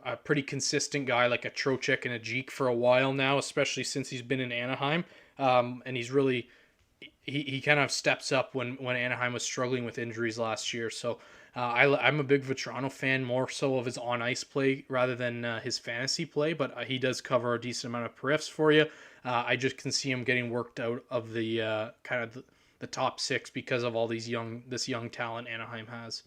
a pretty consistent guy like a Trocheck and a Jeek for a while now, especially since he's been in Anaheim. And he's really... He kind of steps up when Anaheim was struggling with injuries last year. So I'm a big Vetrano fan, more so of his on-ice play rather than his fantasy play, but he does cover a decent amount of periffs for you. I just can see him getting worked out of the kind of the top 6 because of all this young talent Anaheim has.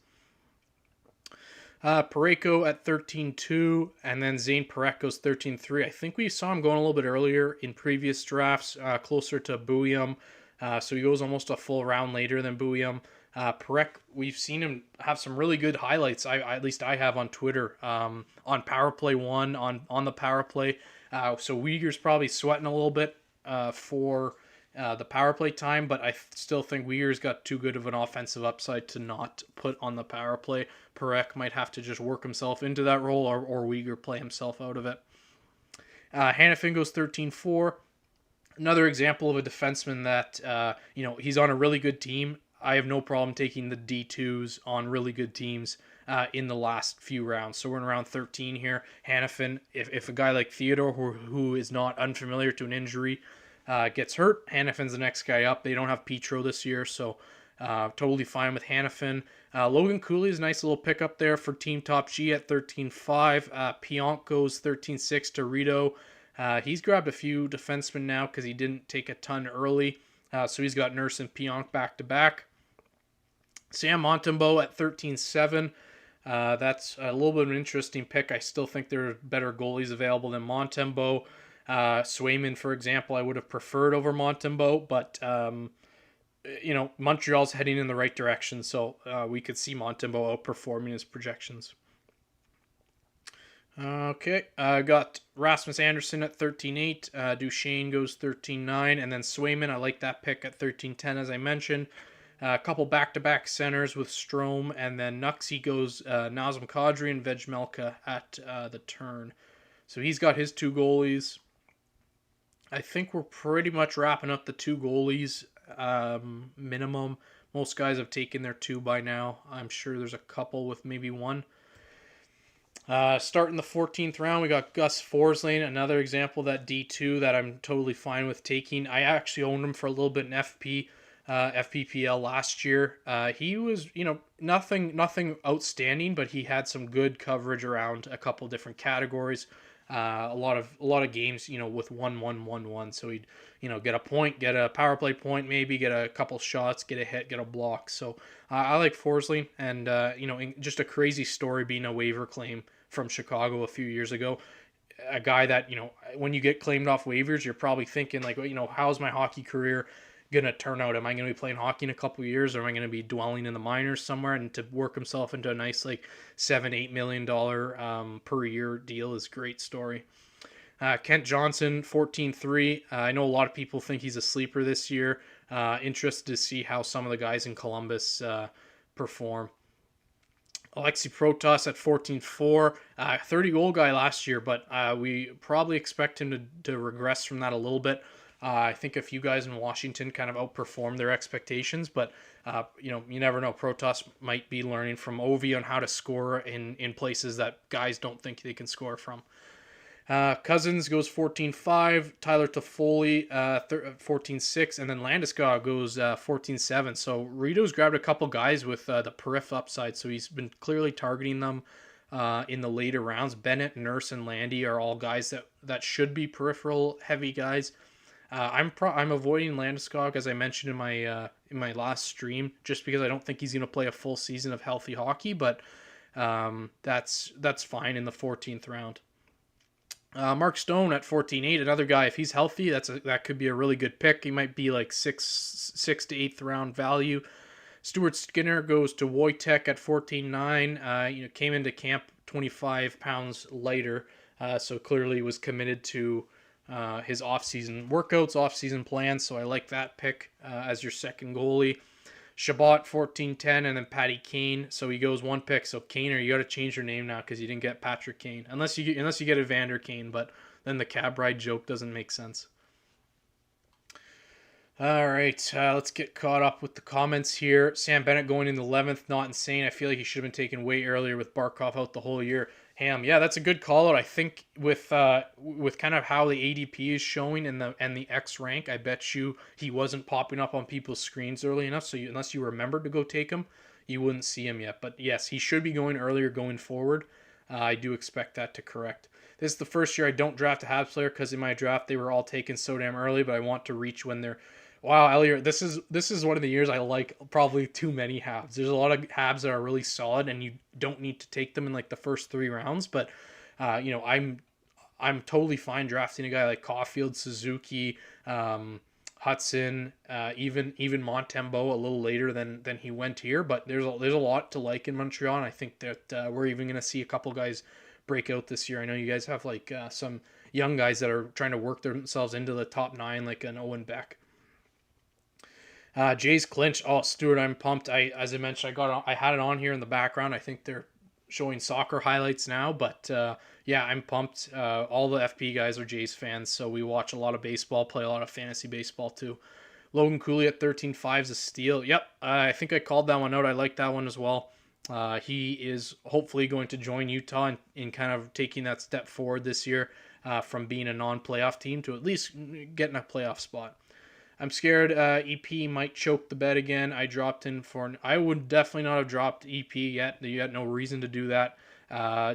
Pareko at 13-2, and then Zane Parekh goes 13-3. I think we saw him going a little bit earlier in previous drafts, closer to Bouillon. So he goes almost a full round later than Bouillon. Parekh, we've seen him have some really good highlights. At least I have on Twitter, on Power Play 1, on the Power Play. So Uyghur's probably sweating a little bit for the power play time, but I still think Uyghur's got too good of an offensive upside to not put on the power play. Parekh might have to just work himself into that role, or Uyghur play himself out of it. Hanifin goes 13-4. Another example of a defenseman that, he's on a really good team. I have no problem taking the D2s on really good teams in the last few rounds. So we're in round 13 here. Hanifin, if a guy like Theodore, who is not unfamiliar to an injury, gets hurt, Hanifin's the next guy up. They don't have Petro this year, so totally fine with Hanifin. Logan Cooley is a nice little pickup there for Team Top G at 13-5. Pionk goes 13-6 to Rito. He's grabbed a few defensemen now because he didn't take a ton early. So he's got Nurse and Pionk back-to-back. Sam Montembeault at 13-7. That's a little bit of an interesting pick. I still think there are better goalies available than Montembeault. Swayman, for example, I would have preferred over Montembeault, but, Montreal's heading in the right direction, so we could see Montembeault outperforming his projections. Okay, got Rasmus Anderson at 13-8. Duchesne goes 13-9, and then Swayman, I like that pick at 13-10, as I mentioned. A couple back-to-back centers with Strome, and then Nuxie goes Nazem Kadri and Vejmelka at the turn. So he's got his 2 goalies. I think we're pretty much wrapping up the 2 goalies minimum. Most guys have taken their 2 by now. I'm sure there's a couple with maybe 1. Starting the 14th round, we got Gus Forsling, another example of that D2 that I'm totally fine with taking. I actually owned him for a little bit in FPPL last year. He was, nothing outstanding, but he had some good coverage around a couple different categories. A lot of games, with 1-1-1-1. So he'd, get a point, get a power play point, maybe get a couple shots, get a hit, get a block. So I like Forsling, and just a crazy story being a waiver claim from Chicago a few years ago. A guy that, when you get claimed off waivers, you're probably thinking like, how's my hockey career going to turn out? Am I going to be playing hockey in a couple of years, or am I going to be dwelling in the minors somewhere? And to work himself into a nice like $7-8 million per year deal is a great story. Kent Johnson, 14-3. I know a lot of people think he's a sleeper this year. Interested to see how some of the guys in Columbus perform. Alexi Protas at 14-4, 30 goal guy last year, but we probably expect him to regress from that a little bit. I think a few guys in Washington kind of outperformed their expectations, but you never know. Protas might be learning from Ovi on how to score in places that guys don't think they can score from. Cousins goes 14-5, Tyler Toffoli 14-6, and then Landeskog goes 14-7. So Rito's grabbed a couple guys with the periph upside, so he's been clearly targeting them in the later rounds. Bennett, Nurse, and Landy are all guys that should be peripheral heavy guys. I'm avoiding Landeskog, as I mentioned in my last stream, just because I don't think he's going to play a full season of healthy hockey, but that's fine in the 14th round. Mark Stone at 14-8, another guy. If he's healthy, that could be a really good pick. He might be like sixth to eighth round value. Stuart Skinner goes to Wojtek at 14-9. Came into camp 25 pounds lighter, so clearly was committed to his offseason workouts, offseason plans. So I like that pick as your second goalie. Shabbat 14-10, and then Patty Kane. So he goes one pick. So Kaner, you got to change your name now because you didn't get Patrick Kane, unless you get Evander Kane. But then the cab ride joke doesn't make sense. All right, let's get caught up with the comments here. Sam Bennett going in the 11th, not insane. I feel like he should have been taken way earlier with Barkov out the whole year. Ham, yeah, that's a good call out. I think with kind of how the ADP is showing and the X rank, I bet you he wasn't popping up on people's screens early enough. So unless you remembered to go take him, you wouldn't see him yet. But yes, he should be going earlier going forward. I do expect that to correct. This is the first year I don't draft a Habs player because in my draft they were all taken so damn early. But I want to reach when they're. Wow, Elliot, this is one of the years I like probably too many Habs. There's a lot of Habs that are really solid, and you don't need to take them in like the first 3 rounds. But I'm totally fine drafting a guy like Caulfield, Suzuki, Hudson, even Montembeault a little later than he went here. But there's a lot to like in Montreal, and I think that we're even going to see a couple guys break out this year. I know you guys have like some young guys that are trying to work themselves into the top 9, like an Owen Beck. Jay's clinch. Oh, Stuart, I'm pumped. As I mentioned, I had it on here in the background. I think they're showing soccer highlights now, but yeah, I'm pumped. All the FP guys are Jays fans, so we watch a lot of baseball, play a lot of fantasy baseball too. Logan Cooley at 13-5 is a steal. Yep, I think I called that one out. I like that one as well. He is hopefully going to join Utah in kind of taking that step forward this year from being a non-playoff team to at least getting a playoff spot. I'm scared EP might choke the bet again. I dropped in for... I would definitely not have dropped EP yet. You had no reason to do that,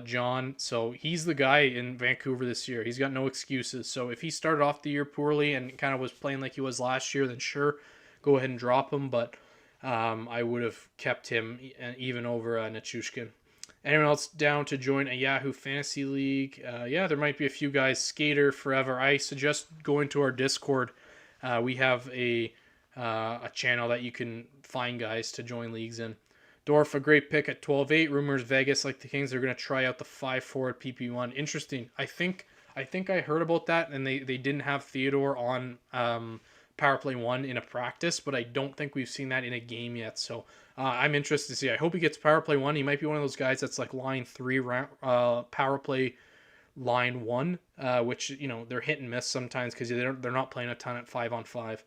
John. So he's the guy in Vancouver this year. He's got no excuses. So if he started off the year poorly and kind of was playing like he was last year, then sure, go ahead and drop him. But I would have kept him even over Nichushkin. Anyone else down to join a Yahoo Fantasy League? Yeah, there might be a few guys. Skater Forever. I suggest going to our Discord. We have a channel that you can find guys to join leagues in. Dorf, a great pick at 12-8. Rumors Vegas, like the Kings, are going to try out the 5-4 at PP1. Interesting. I think I heard about that, and they didn't have Theodore on Power Play 1 in a practice, but I don't think we've seen that in a game yet. So I'm interested to see. I hope he gets Power Play 1. He might be one of those guys that's like line 3 Power Play line 1, which they're hit and miss sometimes because they're not playing a ton at 5-on-5.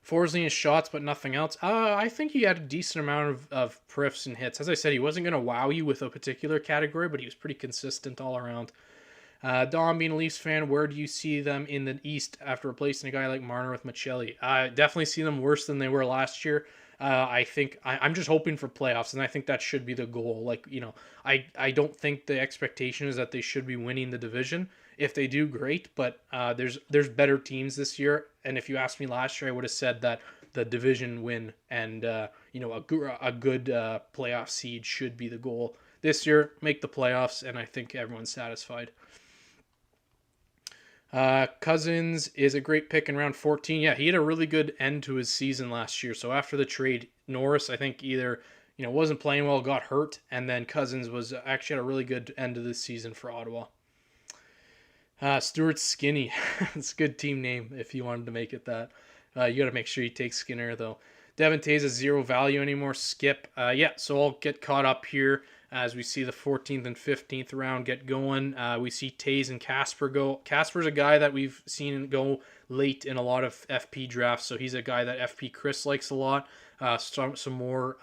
Forsling is shots but nothing else. I think he had a decent amount of periffs and hits. As I said, he wasn't going to wow you with a particular category, but he was pretty consistent all around. Dom, being a Leafs fan, where do you see them in the East after replacing a guy like Marner with Michelli? I definitely see them worse than they were last year. I think I'm just hoping for playoffs, and I think that should be the goal. I don't think the expectation is that they should be winning the division. If they do, great, but there's better teams this year. And if you asked me last year, I would have said that the division win and a good playoff seed should be the goal. This year, make the playoffs, and I think everyone's satisfied. Cousins is a great pick in round 14. Yeah, he had a really good end to his season last year. So after the trade, Norris, I think either wasn't playing well, got hurt, and then Cousins was actually had a really good end of the season for Ottawa. Stuart Skinny. It's a good team name if you wanted to make it that. You got to make sure you take Skinner, though. Devin Tays is zero value anymore. Skip. Yeah, so I'll get caught up here as we see the 14th and 15th round get going. We see Tays and Casper go. Casper's a guy that we've seen go late in a lot of FP drafts, so he's a guy that FP Chris likes a lot. Some more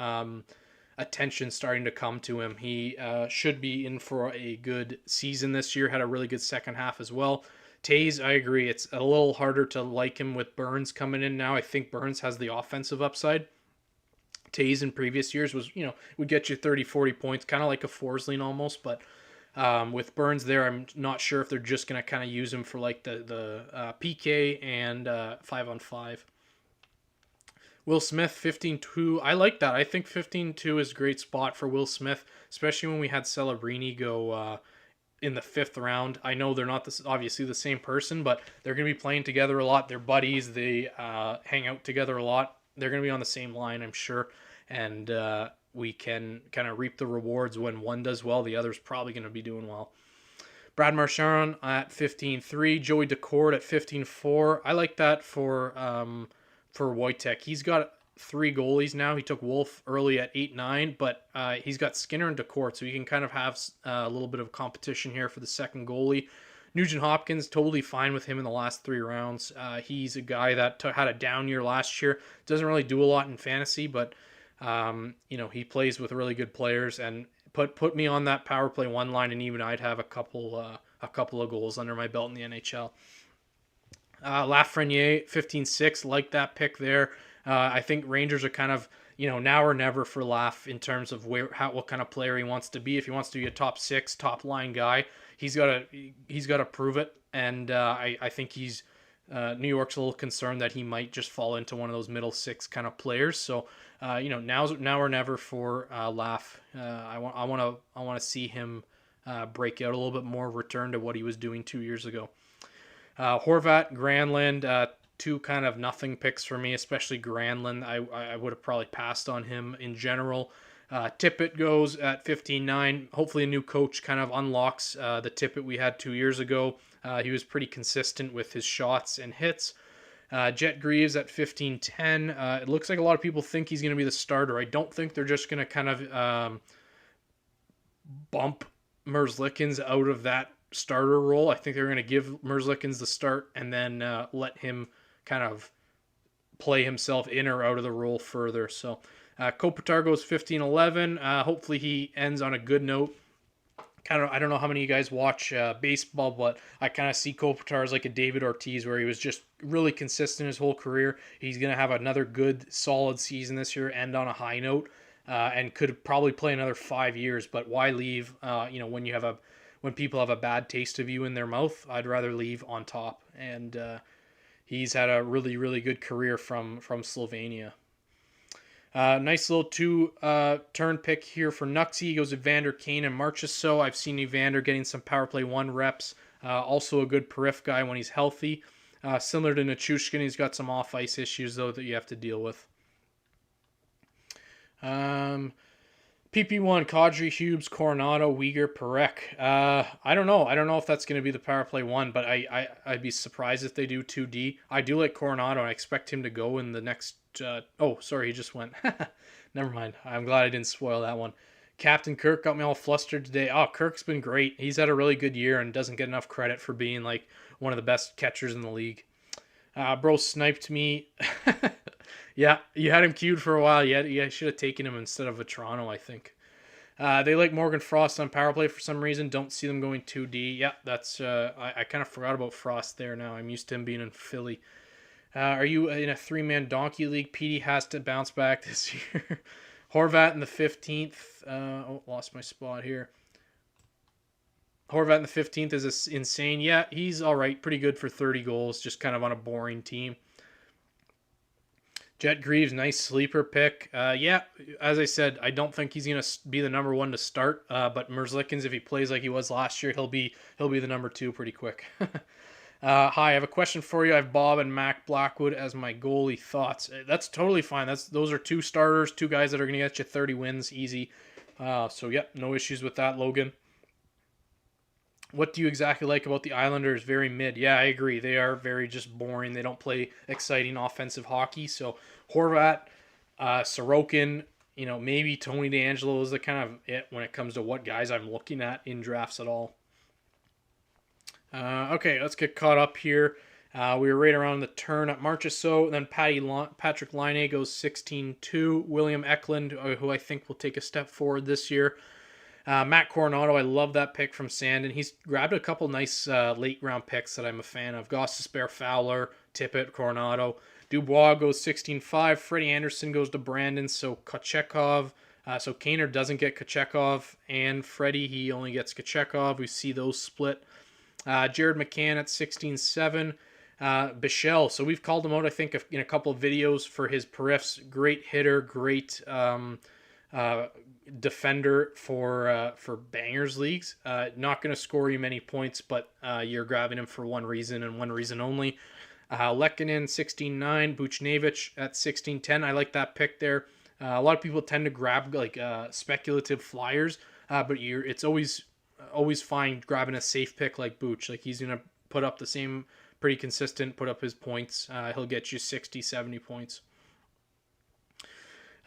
attention starting to come to him. He should be in for a good season this year. Had a really good second half as well. Tays, I agree. It's a little harder to like him with Burns coming in now. I think Burns has the offensive upside. Tays in previous years was, would get you 30, 40 points, kind of like a Forsling almost. But with Burns there, I'm not sure if they're just going to kind of use him for like the PK and 5-on-5. Will Smith, 15-2. I like that. I think 15-2 is a great spot for Will Smith, especially when we had Celebrini go in the 5th round. I know they're not obviously the same person, but they're going to be playing together a lot. They're buddies. They hang out together a lot. They're going to be on the same line, I'm sure. And we can kind of reap the rewards when one does well. The other's probably going to be doing well. Brad Marchand at 15-3. Joey Decord at 15-4. I like that for Wojtek. He's got 3 goalies now. He took Wolf early at 8-9, but he's got Skinner and Decourt, so you can kind of have a little bit of competition here for the second goalie. Nugent Hopkins, totally fine with him in the last 3 rounds. He's a guy that had a down year last year. Doesn't really do a lot in fantasy, but he plays with really good players, and put me on that power play 1 line, and even I'd have a couple of goals under my belt in the NHL. Lafreniere, 15-6, like that pick there. I think Rangers are kind of, now or never for Laf in terms of what kind of player he wants to be. If he wants to be a top 6, top line guy, he's got to prove it. And I think he's New York's a little concerned that he might just fall into one of those middle 6 kind of players. So now or never for Laf. I want to see him break out a little bit more, return to what he was doing 2 years ago. Horvat, Granlund, 2 kind of nothing picks for me, especially Granlund. I would have probably passed on him in general. Tippett goes at 15-9. Hopefully a new coach kind of unlocks the Tippett we had 2 years ago. He was pretty consistent with his shots and hits. Jet Greaves at 15-10. It looks like a lot of people think he's going to be the starter. I don't think they're just going to kind of bump Merzlikins out of that starter role. I think they're going to give Merzlikins the start and then let him kind of play himself in or out of the role further. So Kopitar goes 15-11. Hopefully he ends on a good note. I don't know how many of you guys watch baseball, but I kind of see Kopitar as like a David Ortiz, where he was just really consistent his whole career. He's going to have another good, solid season this year, end on a high note, and could probably play another 5 years. But why leave? When people have a bad taste of you in their mouth, I'd rather leave on top. And he's had a really, really good career from Slovenia. Nice little 2-turn pick here for Nuxie. He goes Evander Kane and Marchessault. I've seen Evander getting some power play 1 reps. Also a good periph guy when he's healthy. Similar to Nichushkin, he's got some off-ice issues, though, that you have to deal with. PP1, Kadri, Hughes, Coronado, Uyghur, Perek. I don't know. I don't know if that's going to be the power play 1, but I'd be surprised if they do 2D. I do like Coronado, and I expect him to go in the next... he just went. Never mind. I'm glad I didn't spoil that one. Captain Kirk got me all flustered today. Oh, Kirk's been great. He's had a really good year and doesn't get enough credit for being like one of the best catchers in the league. Bro sniped me. Yeah, you had him queued for a while. You should have taken him instead of a Toronto, I think. They like Morgan Frost on power play for some reason. Don't see them going 2D. Yeah, that's I kind of forgot about Frost there now. I'm used to him being in Philly. Are you in a 3-man donkey league? Petey has to bounce back this year. Horvat in the 15th. Lost my spot here. Horvat in the 15th is insane. Yeah, he's all right. Pretty good for 30 goals. Just kind of on a boring team. Jet Greaves, nice sleeper pick. Yeah, as I said, I don't think he's going to be the number 1 to start. But Merzlikins, if he plays like he was last year, he'll be the number 2 pretty quick. Hi, I have a question for you. I have Bob and Mac Blackwood as my goalie. Thoughts? That's totally fine. Those are 2 starters, 2 guys that are going to get you 30 wins easy. So, no issues with that, Logan. What do you exactly like about the Islanders? Very mid. Yeah, I agree. They are very just boring. They don't play exciting offensive hockey. So Horvat, Sorokin, maybe Tony DeAngelo is the kind of it when it comes to what guys I'm looking at in drafts at all. Okay, let's get caught up here. We were right around the turn at March or so. Then Patrick Laine goes 16-2. William Eklund, who I think will take a step forward this year. Matt Coronado, I love that pick from Sandon. He's grabbed a couple nice late round picks that I'm a fan of. Gostisbehere, Fowler, Tippett, Coronado. Dubois goes 16-5. Freddie Anderson goes to Brandon. So Kochekov. So Kaner doesn't get Kochekov. And Freddie, he only gets Kochekov. We see those split. Jared McCann at 16-7. Bichelle, so we've called him out, I think, in a couple of videos for his periffs. Great hitter, great defender for bangers leagues. Not going to score you many points, but you're grabbing him for one reason and one reason only. Lehkonen 16-9, Buchnevich at 16-10. I like that pick there. A lot of people tend to grab like speculative flyers, but it's always fine grabbing a safe pick like Buch. Like he's going to put up the same, pretty consistent, put up his points. He'll get you 60, 70 points.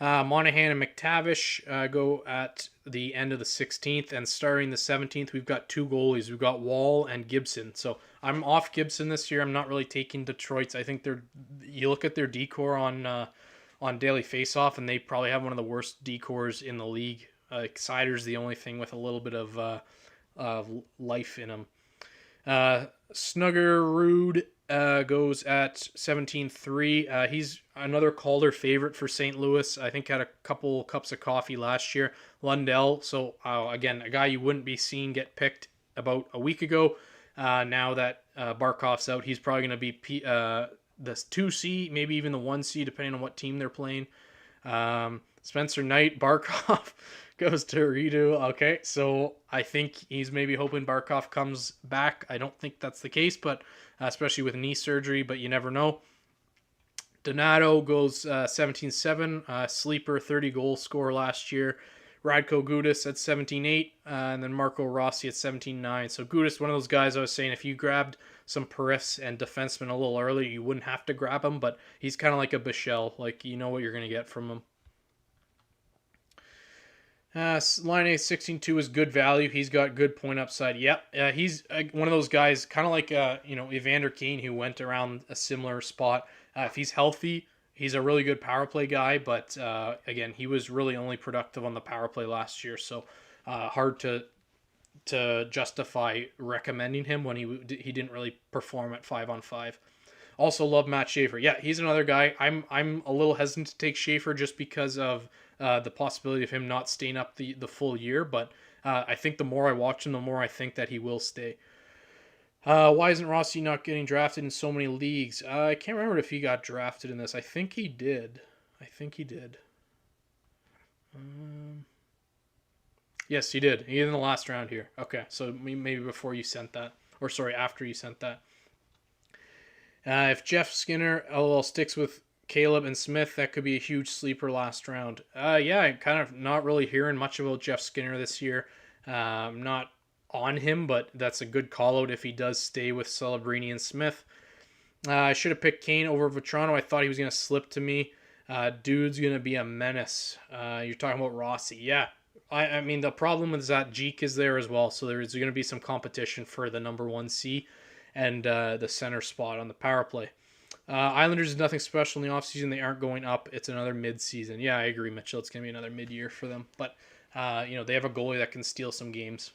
Monahan and McTavish go at the end of the 16th, and starting the 17th, we've got two goalies. We've got Wall and Gibson. So I'm off Gibson this year. I'm not really taking Detroit's. I think you look at their decor on Daily Faceoff, and they probably have one of the worst decors in the league. Cider's the only thing with a little bit of life in them. Snuggerud goes at 17-3. He's another Calder favorite for St. Louis. I think had a couple cups of coffee last year. Lundell, so again, a guy you wouldn't be seeing get picked about a week ago. Now that Barkov's out, he's probably going to be the 2C, maybe even the 1C, depending on what team they're playing. Spencer Knight, Barkov goes to Redo. Okay, so I think he's maybe hoping Barkov comes back. I don't think that's the case, but especially with knee surgery, but you never know. Donato goes 17-7, sleeper, 30-goal scorer last year. Radko Gudas at 17-8, and then Marco Rossi at 17-9. So Gudas, one of those guys I was saying, if you grabbed some periffs and defensemen a little early, you wouldn't have to grab him, but he's kind of like a Bichelle. Like, you know what you're going to get from him. Line A 16-2 is good value. He's got good point upside. Yep. He's one of those guys, kind of like Evander Kane, who went around a similar spot. If he's healthy, he's a really good power play guy. But again, he was really only productive on the power play last year, so hard to justify recommending him when he didn't really perform at 5-on-5. Also love Matt Schaefer. Yeah, he's another guy. I'm a little hesitant to take Schaefer just because of the possibility of him not staying up the full year. But I think the more I watch him, the more I think that he will stay. Why isn't Rossi not getting drafted in so many leagues? I can't remember if he got drafted in this. I think he did. Yes, he did. He in the last round here. Okay, so maybe before you sent that. Or sorry, after you sent that. If Jeff Skinner sticks with Caleb and Smith, that could be a huge sleeper last round. Yeah, I'm kind of not really hearing much about Jeff Skinner this year. I'm not on him, but that's a good call out if he does stay with Celebrini and Smith. I should have picked Kane over Vetrano. I thought he was going to slip to me. Dude's going to be a menace. You're talking about Rossi. Yeah. I mean, the problem is that Jeek is there as well, so there's going to be some competition for the number 1C and the center spot on the power play. Islanders is nothing special in the offseason. They aren't going up. It's another mid-season. Yeah, I agree, Mitchell. It's going to be another mid-year for them. But, they have a goalie that can steal some games.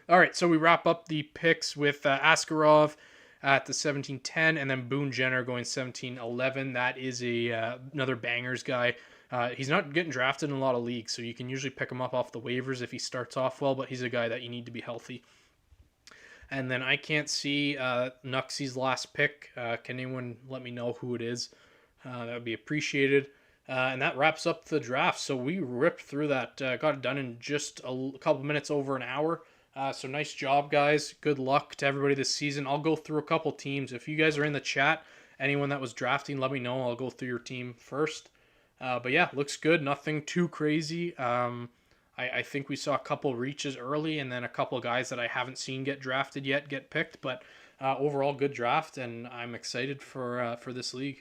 All right, so we wrap up the picks with Askarov at the 17-10, and then Boone Jenner going 17-11. That is another bangers guy. He's not getting drafted in a lot of leagues, so you can usually pick him up off the waivers if he starts off well, but he's a guy that you need to be healthy. And then I can't see Nuxie's last pick. Can anyone let me know who it is? That would be appreciated. And that wraps up the draft. So we ripped through that. Got it done in just a couple minutes over an hour. So nice job, guys. Good luck to everybody this season. I'll go through a couple teams. If you guys are in the chat, anyone that was drafting, let me know. I'll go through your team first. But yeah, looks good. Nothing too crazy. I think we saw a couple reaches early, and then a couple guys that I haven't seen get drafted yet get picked. But overall, good draft, and I'm excited for this league.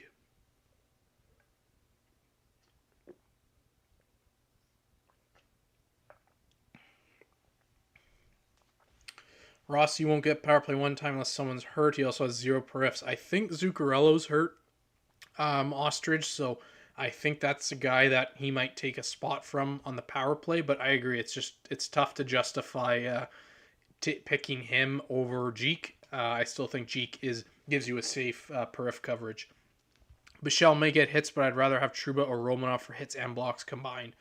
Rossi won't get power play one time unless someone's hurt. He also has 0 per Fs. I think Zuccarello's hurt, Ostrich, so I think that's a guy that he might take a spot from on the power play. But I agree, it's tough to justify picking him over Jeek. I still think Jeek gives you a safe perif coverage. Bichelle may get hits, but I'd rather have Trouba or Romanov for hits and blocks combined.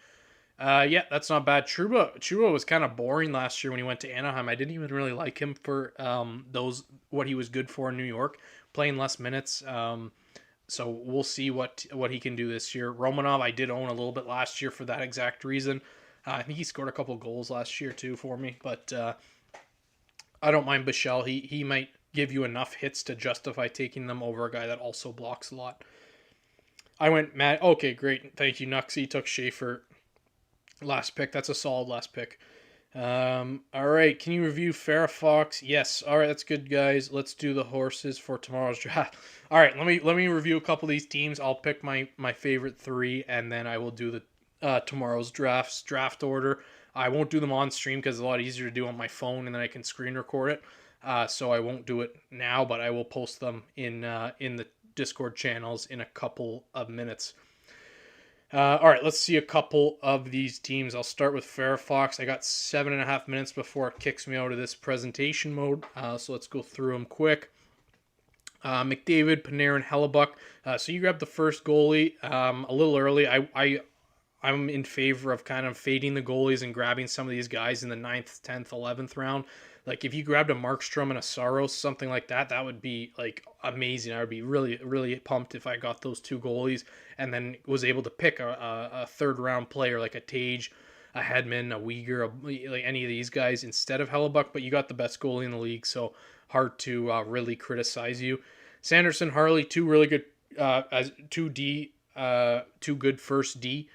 Yeah, that's not bad. Trouba was kind of boring last year when he went to Anaheim. I didn't even really like him for what he was good for in New York, playing less minutes. So we'll see what he can do this year. Romanov, I did own a little bit last year for that exact reason. I think he scored a couple goals last year too for me, but I don't mind Bichelle. He might give you enough hits to justify taking them over a guy that also blocks a lot. I went Matt. Okay, great. Thank you, Nuxie. Took Schaefer. Last pick. That's a solid last pick. All right. Can you review Farrah Fox? Yes. All right. That's good, guys. Let's do the horses for tomorrow's draft. All right. Let me review a couple of these teams. I'll pick my favorite 3, and then I will do the tomorrow's draft order. I won't do them on stream because it's a lot easier to do on my phone, and then I can screen record it. So I won't do it now, but I will post them in the Discord channels in a couple of minutes. All right, let's see a couple of these teams. I'll start with Fairfox. I got 7.5 minutes before it kicks me out of this presentation mode. So let's go through them quick. McDavid, Panarin, Hellebuck. So you grabbed the first goalie a little early. I'm in favor of kind of fading the goalies and grabbing some of these guys in the 9th, 10th, 11th round. Like if you grabbed a Markstrom and a Saros, something like that, that would be like amazing. I would be really, really pumped if I got those 2 goalies and then was able to pick a 3rd round player like a Tage, a Hedman, a Uyghur, like any of these guys instead of Hellebuck. But you got the best goalie in the league, so hard to really criticize you. Sanderson, Harley, 2 really good, as 2 good first D.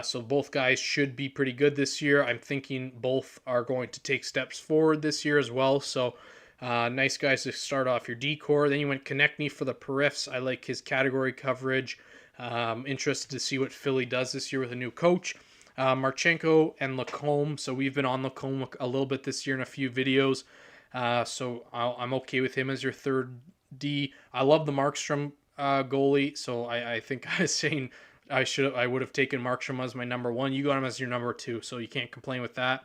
So both guys should be pretty good this year. I'm thinking both are going to take steps forward this year as well. So nice guys to start off your D-core. Then you went Konechny for the periffs. I like his category coverage. Interested to see what Philly does this year with a new coach. Marchenko and Lacombe. So we've been on Lacombe a little bit this year in a few videos. So I'm okay with him as your 3rd D. I love the Markstrom goalie. So I think I was saying I would have taken Markstrom as my number 1. You got him as your number 2, so you can't complain with that.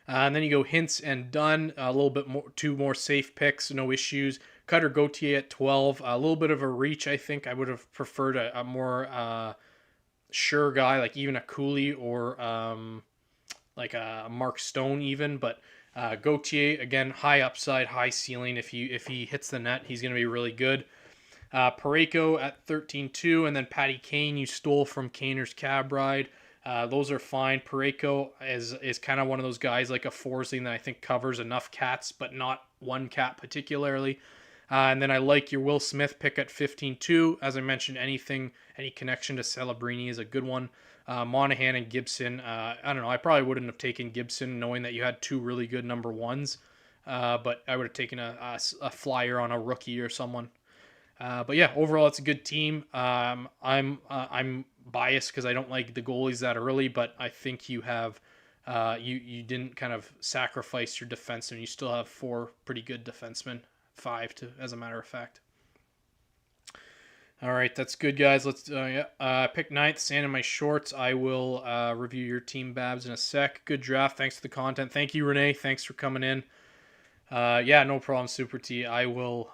And then you go Hintz and Dunn, a little bit more, 2 more safe picks, no issues. Cutter Gauthier at 12, a little bit of a reach. I think I would have preferred a more sure guy, like even a Cooley or like a Mark Stone even. But Gauthier, again, high upside, high ceiling. If he hits the net, he's going to be really good. Parayko at 13-2, and then Patty Kane you stole from Kaner's Cab Ride. Those are fine. Parayko is kind of one of those guys like a Forsling that I think covers enough cats, but not one cat particularly. And then I like your Will Smith pick at 15-2. As I mentioned, any connection to Celebrini is a good one. Monahan and Gibson. I don't know. I probably wouldn't have taken Gibson knowing that you had 2 really good number 1s. But I would have taken a flyer on a rookie or someone. But yeah, overall it's a good team. I'm biased because I don't like the goalies that early, but I think you have you didn't kind of sacrifice your defenseman. You still have 4 pretty good defensemen, 5 as a matter of fact. All right, that's good, guys. Let's pick 9th, sand in my shorts. I will review your team, Babs, in a sec. Good draft. Thanks for the content. Thank you, Renee. Thanks for coming in. Yeah, no problem, Super T. I will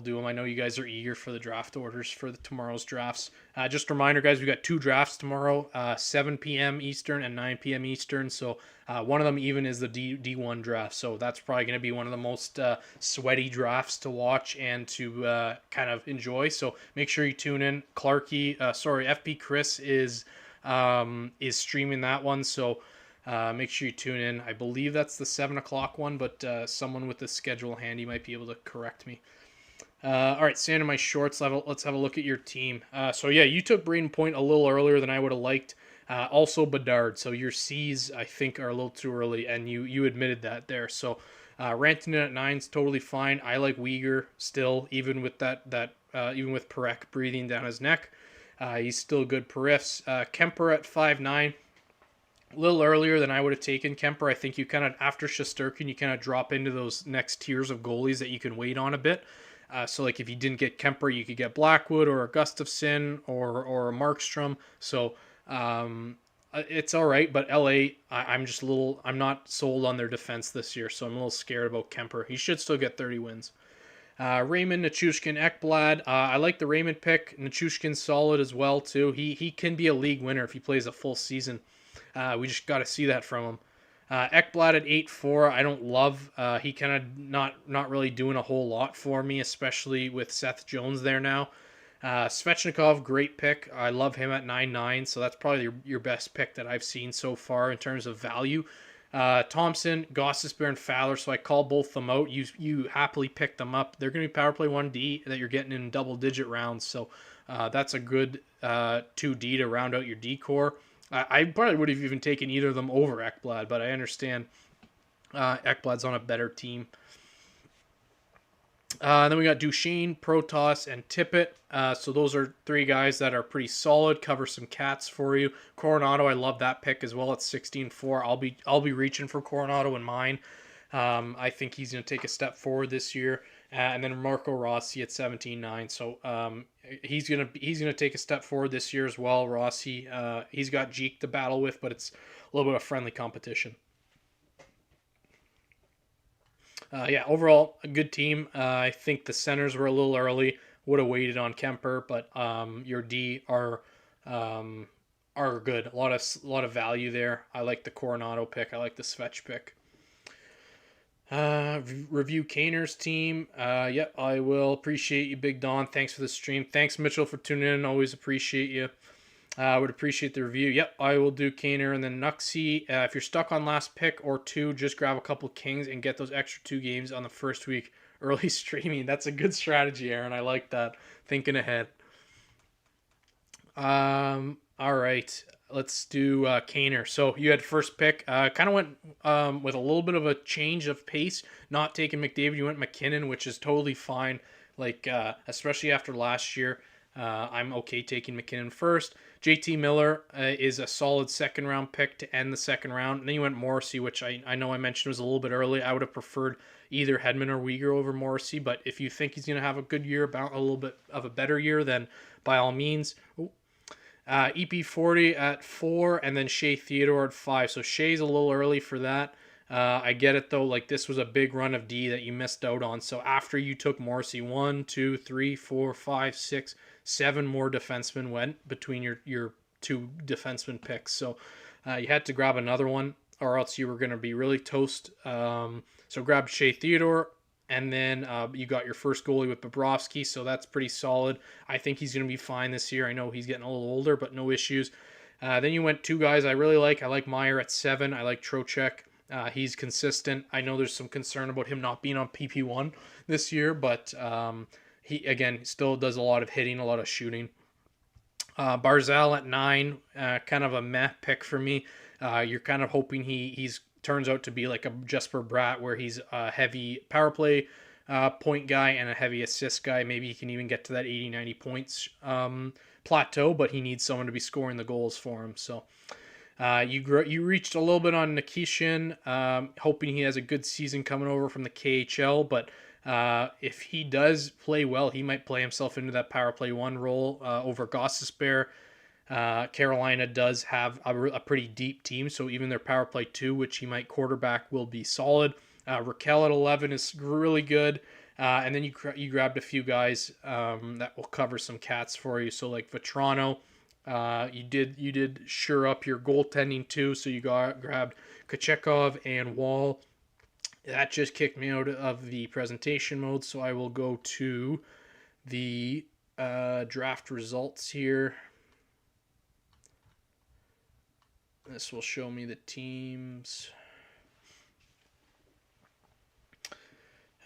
do them. I know you guys are eager for the draft orders for tomorrow's drafts. Just a reminder, guys, we got 2 drafts tomorrow, 7 p.m. Eastern and 9 p.m. Eastern. So one of them even is the D1 draft. So that's probably going to be one of the most sweaty drafts to watch and to kind of enjoy. So make sure you tune in. FP Chris is streaming that one. So make sure you tune in. I believe that's the 7 o'clock one, but someone with the schedule handy might be able to correct me. All right, Sand in my shorts level. Let's have a look at your team. So yeah, you took Braden Point a little earlier than I would have liked. Also Bedard. So your C's I think are a little too early, and you admitted that there. So Rantanen at 9's totally fine. I like Uyghur still, even with even with Perek breathing down his neck. He's still good periffs. Kemper at 5'9". A little earlier than I would have taken Kemper. I think you kind of, after Shesterkin, you kind of drop into those next tiers of goalies that you can wait on a bit. So, like, if you didn't get Kemper, you could get Blackwood or a Gustafsson or a Markstrom. So, it's all right. But LA, I'm just a little, I'm not sold on their defense this year. So, I'm a little scared about Kemper. He should still get 30 wins. Raymond, Nichushkin, Ekblad. I like the Raymond pick. Nichushkin's solid as well, too. He can be a league winner if he plays a full season. We just got to see that from him. Ekblad at 8-4, I don't love. He kind of not really doing a whole lot for me, especially with Seth Jones there now. Svechnikov, great pick. I love him at 9-9, so that's probably your best pick that I've seen so far in terms of value. Thompson, Gostisbehere, and Fowler, so I call both them out. You happily pick them up. They're going to be power play 1D that you're getting in double-digit rounds, so that's a good 2D to round out your D core. I probably would have even taken either of them over Ekblad, but I understand Ekblad's on a better team. Then we got Duchesne, Protoss, and Tippett. So those are three guys that are pretty solid. Cover some cats for you. Coronado, I love that pick as well at 16-4. I'll be reaching for Coronado in mine. I think he's going to take a step forward this year. And then Marco Rossi at 17-9. So he's gonna take a step forward this year as well. Rossi, he's got Jeek to battle with, but it's a little bit of friendly competition. Yeah, overall a good team. I think the centers were a little early. Would have waited on Kemper, but your D are good. A lot of value there. I like the Coronado pick. I like the Svech pick. Review Kaner's team. Yep, I will. Appreciate you, Big Don. Thanks for the stream. Thanks, Mitchell, for tuning in. Always appreciate you. I would appreciate the review. Yep, I will do Kaner. And then Nuxie, if you're stuck on last pick or two, just grab a couple Kings and get those extra 2 games on the first week early streaming. That's a good strategy, Aaron. I like that. Thinking ahead. All right. Let's do Kaner. So you had first pick. Kind of went with a little bit of a change of pace. Not taking McDavid. You went McKinnon, which is totally fine. Like, especially after last year. I'm okay taking McKinnon first. JT Miller is a solid second round pick to end the second round. And then you went Morrissey, which I know I mentioned was a little bit early. I would have preferred either Hedman or Uyghur over Morrissey. But if you think he's going to have a good year, about a little bit of a better year, then by all means. EP40 at 4, and then Shea Theodore at 5. So Shea's a little early for that. I get it though. Like, this was a big run of D that you missed out on. So after you took Morrissey, 1, 2, 3, 4, 5, 6, 7 more defensemen went between your 2 defenseman picks. So you had to grab another one, or else you were going to be really toast. So grab Shea Theodore. And then you got your first goalie with Bobrovsky, so that's pretty solid. I think he's going to be fine this year. I know he's getting a little older, but no issues. Then you went 2 guys I really like. I like Meyer at 7. I like Trocheck. He's consistent. I know there's some concern about him not being on PP1 this year, but he, again, still does a lot of hitting, a lot of shooting. Barzal at 9, kind of a meh pick for me. You're kind of hoping he's turns out to be like a Jesper Bratt, where he's a heavy power play point guy and a heavy assist guy. Maybe he can even get to that 80-90 points plateau, but he needs someone to be scoring the goals for him. So you reached a little bit on Nikishin, hoping he has a good season coming over from the KHL, but if he does play well, he might play himself into that power play 1 role over Gostisbehere. Carolina does have a pretty deep team, so even their power play 2, which he might quarterback, will be solid. Raquel at 11 is really good. And then you grabbed a few guys that will cover some cats for you. So like Vetrano, you did sure up your goaltending too. So you grabbed Kochekov and Wall. That just kicked me out of the presentation mode, so I will go to the draft results here. This will show me the teams.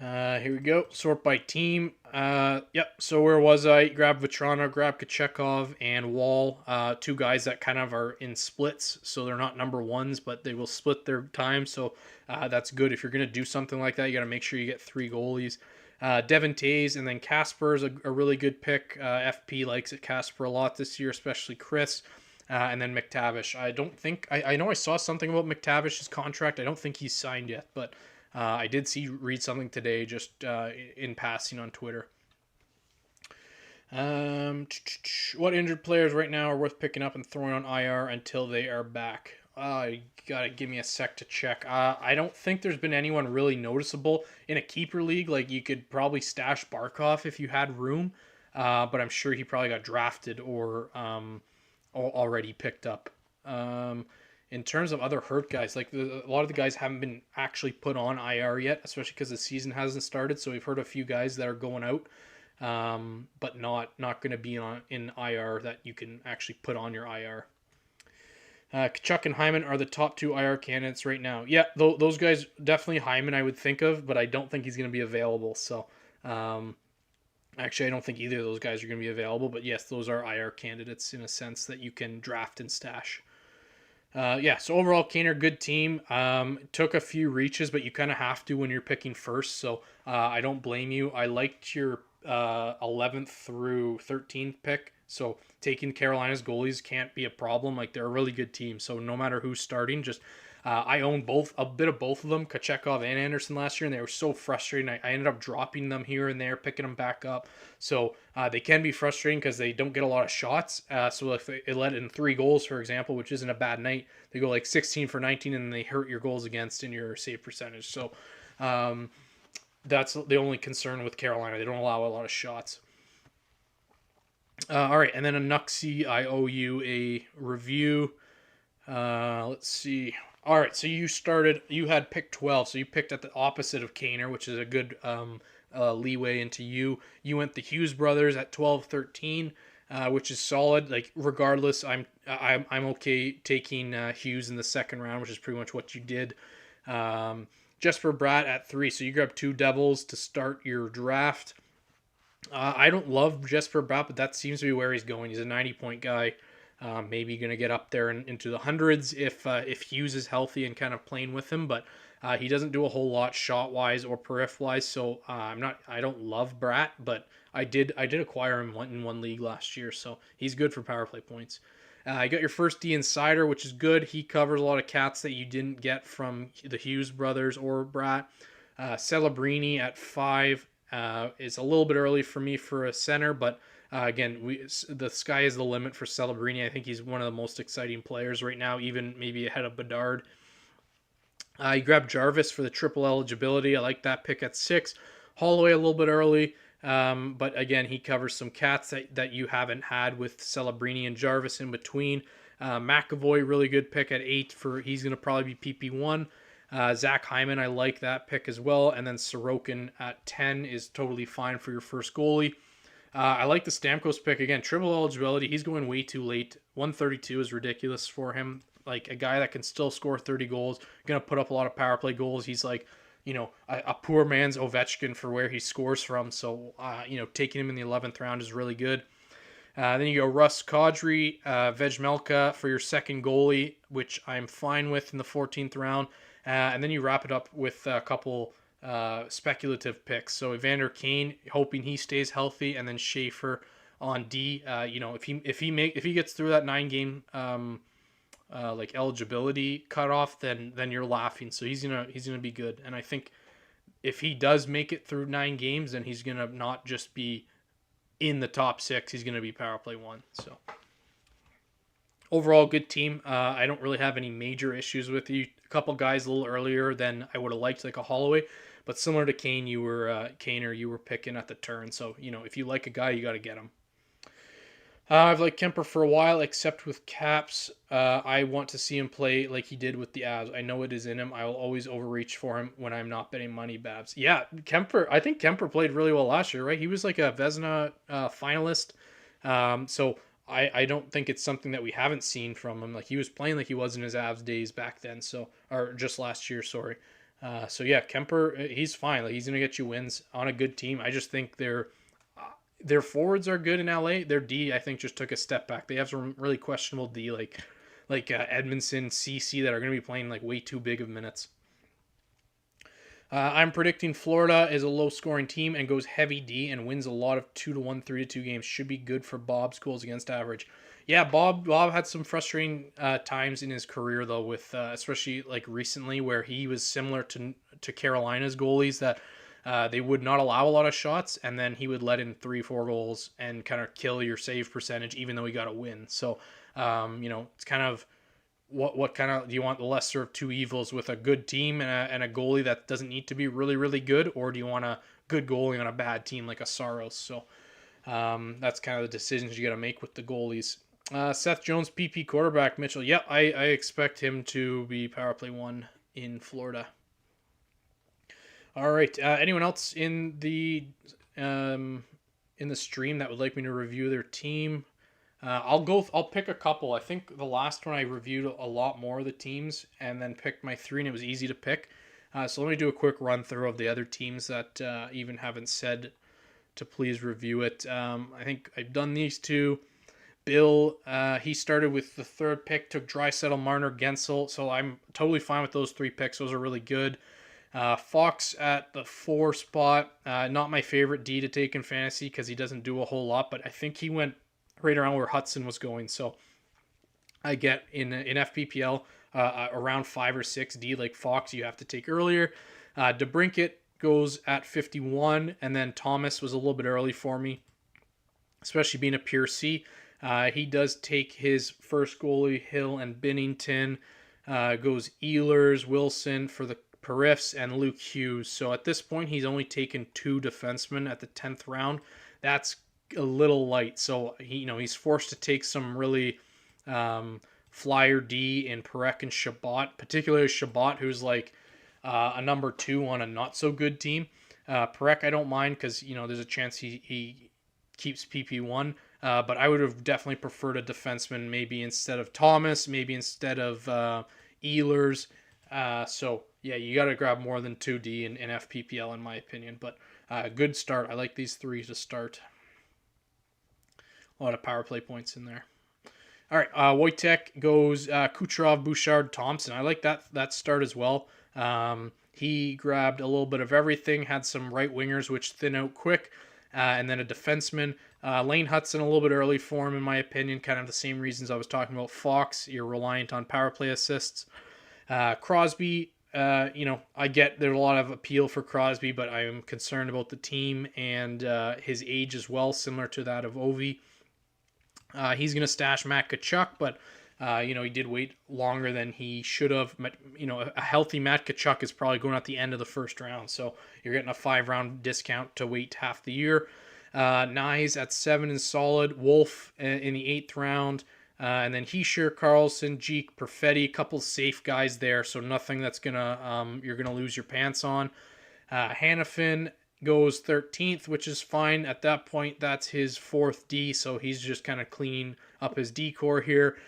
Here we go. Sort by team. Yep. So where was I? Grab Vetrano, grab Kachekov, and Wall. Two guys that kind of are in splits, so they're not number ones, but they will split their time. So that's good. If you're gonna do something like that, you got to make sure you get three goalies. Devin Tays and then Casper is a really good pick. FP likes it Casper a lot this year, especially Chris. And then McTavish. I know I saw something about McTavish's contract. I don't think he's signed yet, but I did read something today just in passing on Twitter. What injured players right now are worth picking up and throwing on IR until they are back? You gotta give me a sec to check. I don't think there's been anyone really noticeable in a keeper league. Like you could probably stash Barkov if you had room, but I'm sure he probably got drafted or already picked up. In terms of other hurt guys, like a lot of the guys haven't been actually put on IR yet, especially because the season hasn't started. So we've heard a few guys that are going out, but not going to be in IR that you can actually put on your IR. Kachuk and Hyman are the top two IR candidates right now. Yeah, those guys, definitely Hyman I would think of, but I don't think he's going to be available. So actually, I don't think either of those guys are going to be available. But yes, those are IR candidates in a sense that you can draft and stash. So overall, Kaner, good team. Took a few reaches, but you kind of have to when you're picking first. So I don't blame you. I liked your 11th through 13th pick. So taking Carolina's goalies can't be a problem. Like they're a really good team. So no matter who's starting, just I own a bit of both of them, Kachekov and Anderson last year, and they were so frustrating. I ended up dropping them here and there, picking them back up. So they can be frustrating because they don't get a lot of shots. So if they let in 3 goals, for example, which isn't a bad night, they go like 16 for 19 and they hurt your goals against in your save percentage. So that's the only concern with Carolina. They don't allow a lot of shots. All right, and then a Nuxie, I owe you a review. Let's see. All right, so you had pick 12, so you picked at the opposite of Kaner, which is a good leeway into you. You went the Hughes brothers at 12-13, which is solid. Like regardless, I'm okay taking Hughes in the second round, which is pretty much what you did. Jesper Bratt at 3, so you grab 2 Devils to start your draft. I don't love Jesper Bratt, but that seems to be where he's going. He's a 90-point guy. Maybe going to get up there into the hundreds if Hughes is healthy and kind of playing with him, but he doesn't do a whole lot shot wise or perif wise. So I don't love Bratt, but I did acquire him in one league last year, so he's good for power play points. I got your first D Insider, which is good. He covers a lot of cats that you didn't get from the Hughes brothers or Bratt. Celebrini at 5 is a little bit early for me for a center, but again, the sky is the limit for Celebrini. I think he's one of the most exciting players right now, even maybe ahead of Bedard. You grab Jarvis for the triple eligibility. I like that pick at 6. Holloway a little bit early, but again, he covers some cats that you haven't had with Celebrini and Jarvis in between. McAvoy, really good pick at 8 he's going to probably be PP1. Zach Hyman, I like that pick as well. And then Sorokin at 10 is totally fine for your first goalie. I like the Stamkos pick. Again, triple eligibility. He's going way too late. 132 is ridiculous for him. Like a guy that can still score 30 goals, going to put up a lot of power play goals. He's like, a poor man's Ovechkin for where he scores from. So, taking him in the 11th round is really good. Then you go Russ Kadri, Vejmelka for your second goalie, which I'm fine with in the 14th round. And then you wrap it up with a couple speculative picks. So Evander Kane, hoping he stays healthy, and then Schaefer on D. If he gets through that 9-game eligibility cutoff, then you're laughing. So he's gonna be good. And I think if he does make it through 9 games, then he's gonna not just be in the top 6. He's gonna be power play 1. So overall, good team. I don't really have any major issues with you. A couple guys a little earlier than I would have liked, like a Holloway, but similar to Kane, you were picking at the turn. So if you like a guy, you got to get him. I've liked Kemper for a while, except with Caps. I want to see him play like he did with the Avs. I know it is in him. I will always overreach for him when I'm not betting money, Babs. Yeah, Kemper. I think Kemper played really well last year, right? He was like a Vezina finalist. So I don't think it's something that we haven't seen from him. Like he was playing like he was in his Avs days back then. So, or just last year, sorry. So yeah, Kemper, he's fine. Like, he's gonna get you wins on a good team. I just think their forwards are good in LA. Their D, I think, just took a step back. They have some really questionable D, like Edmondson, CC, that are gonna be playing like way too big of minutes. I'm predicting Florida is a low-scoring team and goes heavy D and wins a lot of 2-1, 3-2 games. Should be good for Bob's goals against average. Yeah, Bob had some frustrating times in his career though, with especially like recently, where he was similar to Carolina's goalies, that they would not allow a lot of shots, and then he would let in 3-4 goals and kind of kill your save percentage, even though he got a win. So it's kind of what kind of do you want, the lesser of two evils with a good team and a goalie that doesn't need to be really really good, or do you want a good goalie on a bad team like a Saros? So that's kind of the decisions you got to make with the goalies. Seth Jones, PP quarterback, Mitchell. Yeah, I expect him to be power play 1 in Florida. All right. Anyone else in the stream that would like me to review their team? I'll pick a couple. I think the last one I reviewed a lot more of the teams and then picked my 3, and it was easy to pick. So let me do a quick run through of the other teams that even haven't said to please review it. I think I've done these 2. Bill, he started with the 3rd pick, took Draisaitl, Marner, Gensel. So I'm totally fine with those 3 picks. Those are really good. Fox at the 4 spot. Not my favorite D to take in fantasy because he doesn't do a whole lot, but I think he went right around where Hudson was going. So I get in FPPL around 5 or 6 D like Fox you have to take earlier. DeBrincat goes at 51, and then Thomas was a little bit early for me, especially being a pure C. He does take his first goalie, Hill and Binnington. Goes Ehlers, Wilson for the Periffs, and Luke Hughes. So at this point, he's only taken 2 defensemen at the 10th round. That's a little light. So he's forced to take some really flyer D in Parekh and Shabbat, particularly Shabbat, who's like a number 2 on a not so good team. Parekh I don't mind because there's a chance he keeps PP1. But I would have definitely preferred a defenseman, maybe instead of Thomas, maybe instead of Ehlers. So, yeah, you got to grab more than 2D in FPPL, in my opinion. But good start. I like these 3 to start. A lot of power play points in there. All right, Wojtek goes Kucherov, Bouchard, Thompson. I like that start as well. He grabbed a little bit of everything, had some right wingers, which thin out quick. And then a defenseman. Lane Hudson a little bit early for him, in my opinion. Kind of the same reasons I was talking about Fox. You're reliant on power play assists. Crosby, I get there's a lot of appeal for Crosby, but I am concerned about the team and his age as well, similar to that of Ovi. He's going to stash Matt Tkachuk, but he did wait longer than he should have. A healthy Matt Tkachuk is probably going at the end of the 1st round, so you're getting a 5-round discount to wait half the year. Nyes at 7 is solid. Wolf in the 8th round. And then Heischer, Carlson, Jeek, Perfetti, a couple safe guys there, so nothing that's you're gonna lose your pants on. Hannafin goes 13th, which is fine. At that point, that's his 4th D, so he's just kind of cleaning up his D core here.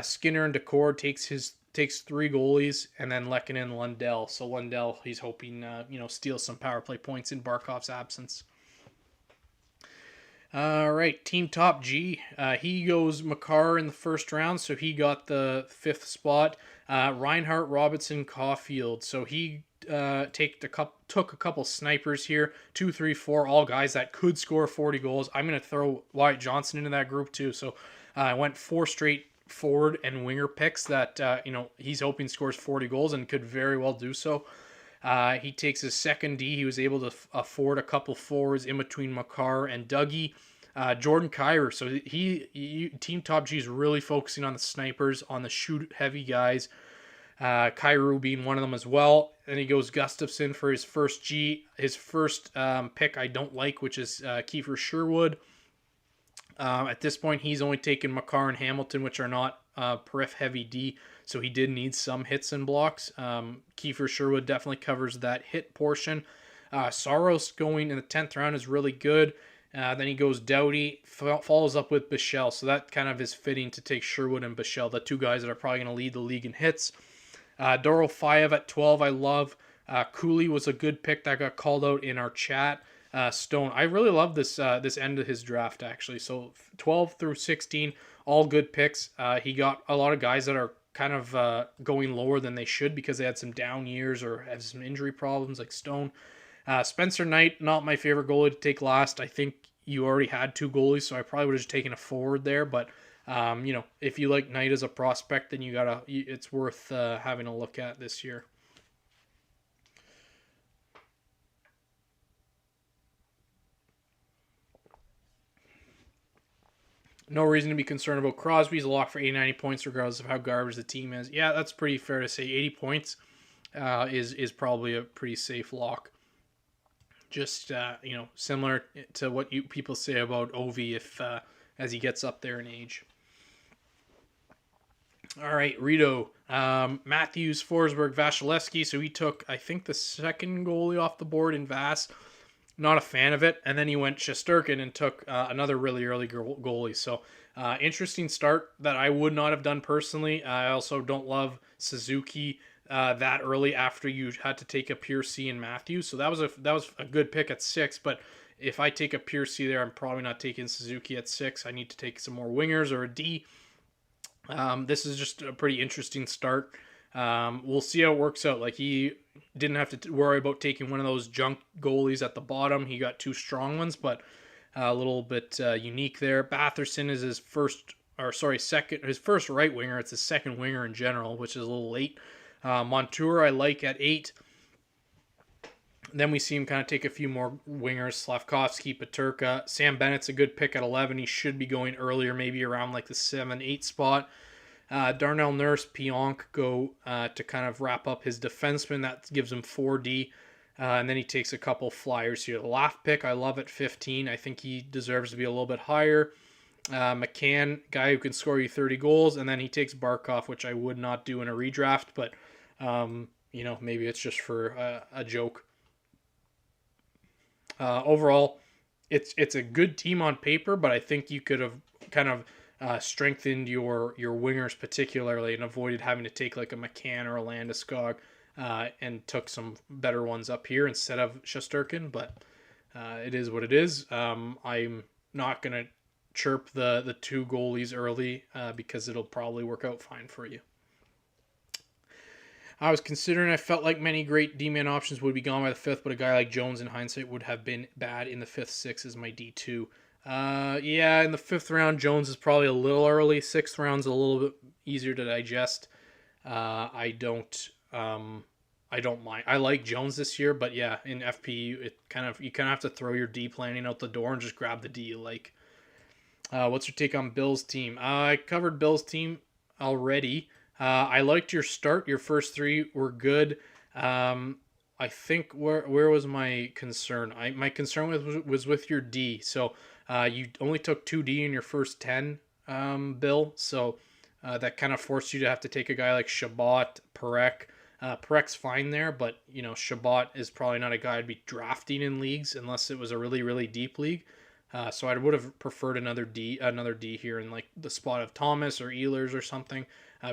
Skinner and Decord takes 3 goalies, and then Lehkonen, Lundell. So Lundell, he's hoping steal some power play points in Barkov's absence. All right, Team Top G. He goes Makar in the 1st round, so he got the 5th spot. Reinhart, Robinson, Caulfield. So he took a couple snipers here, 2, 3, 4, all guys that could score 40 goals. I'm going to throw Wyatt Johnson into that group too. So I went 4 straight forward and winger picks that he's hoping scores 40 goals and could very well do so. He takes his 2nd D. He was able to afford a couple forwards in between Makar and Dougie. Jordan Kyrou. So Team Top G is really focusing on the snipers, on the shoot heavy guys. Kyrou being one of them as well. Then he goes Gustafsson for his first G. His first pick I don't like, which is Kiefer Sherwood. At this point, he's only taken Makar and Hamilton, which are not perif heavy D, so he did need some hits and blocks. Kiefer Sherwood definitely covers that hit portion. Saros going in the 10th round is really good. Then he goes Doughty, follows up with Bichelle, so that kind of is fitting to take Sherwood and Bichelle, the 2 guys that are probably going to lead the league in hits. Dorofayev at 12, I love. Cooley was a good pick that got called out in our chat. Stone, I really love this end of his draft actually. So 12 through 16, all good picks. He got a lot of guys that are kind of going lower than they should because they had some down years or have some injury problems, like Stone. Spencer Knight, not my favorite goalie to take last. I think you already had two goalies, so I probably would have just taken a forward there. But if you like Knight as a prospect, then it's worth having a look at this year. No reason to be concerned about Crosby. He's a lock for 80, 90 points regardless of how garbage the team is. Yeah, that's pretty fair to say. 80 points is probably a pretty safe lock. Just, similar to what people say about Ovi as he gets up there in age. All right, Rito. Matthews, Forsberg, Vasilevsky. So he took, I think, the second goalie off the board in Vass. Not a fan of it. And then he went Shesterkin and took another really early goalie. So interesting start that I would not have done personally. I also don't love Suzuki that early after you had to take a pure C in Matthews. So that was a good pick at 6. But if I take a pure C there, I'm probably not taking Suzuki at 6. I need to take some more wingers or a D. This is just a pretty interesting start. We'll see how it works out. Like, he didn't have to worry about taking one of those junk goalies at the bottom. He got two strong ones, but a little bit unique there. Batherson is his first right winger. It's his second winger in general, which is a little late. Montour I like at 8. Then we see him kind of take a few more wingers. Slavkovsky, Peterka. Sam Bennett's a good pick at 11. He should be going earlier, maybe around like the 7-8 spot. Darnell Nurse, Pionk go to kind of wrap up his defenseman. That gives him 4D. And then he takes a couple flyers here. The Laugh pick, I love at 15. I think he deserves to be a little bit higher. McCann, guy who can score you 30 goals. And then he takes Barkov, which I would not do in a redraft. But, maybe it's just for a joke. Overall, it's a good team on paper, but I think you could have kind of strengthened your wingers particularly and avoided having to take like a McCann or a Landeskog and took some better ones up here instead of Shesterkin. But it is what it is. I'm not going to chirp the two goalies early because it'll probably work out fine for you. I was considering, I felt like many great D-man options would be gone by the 5th, but a guy like Jones in hindsight would have been bad in the 5th, 6th is my D2. In the 5th round, Jones is probably a little early. 6th round's a little bit easier to digest. I don't mind. I like Jones this year, but yeah, in FP, you kind of have to throw your D planning out the door and just grab the D you like. What's your take on Bill's team? I covered Bill's team already. I liked your start. Your first 3 were good. I think where was my concern? My concern was with your D. So you only took 2D in your first 10, Bill. So that kind of forced you to have to take a guy like Shabbat, Perek. Perek's fine there, but Shabbat is probably not a guy I'd be drafting in leagues unless it was a really, really deep league. So I would have preferred another D here in like the spot of Thomas or Ehlers or something.